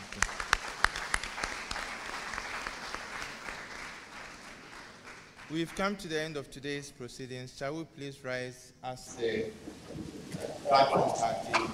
We've come to the end of today's proceedings. Shall we please rise as the platform party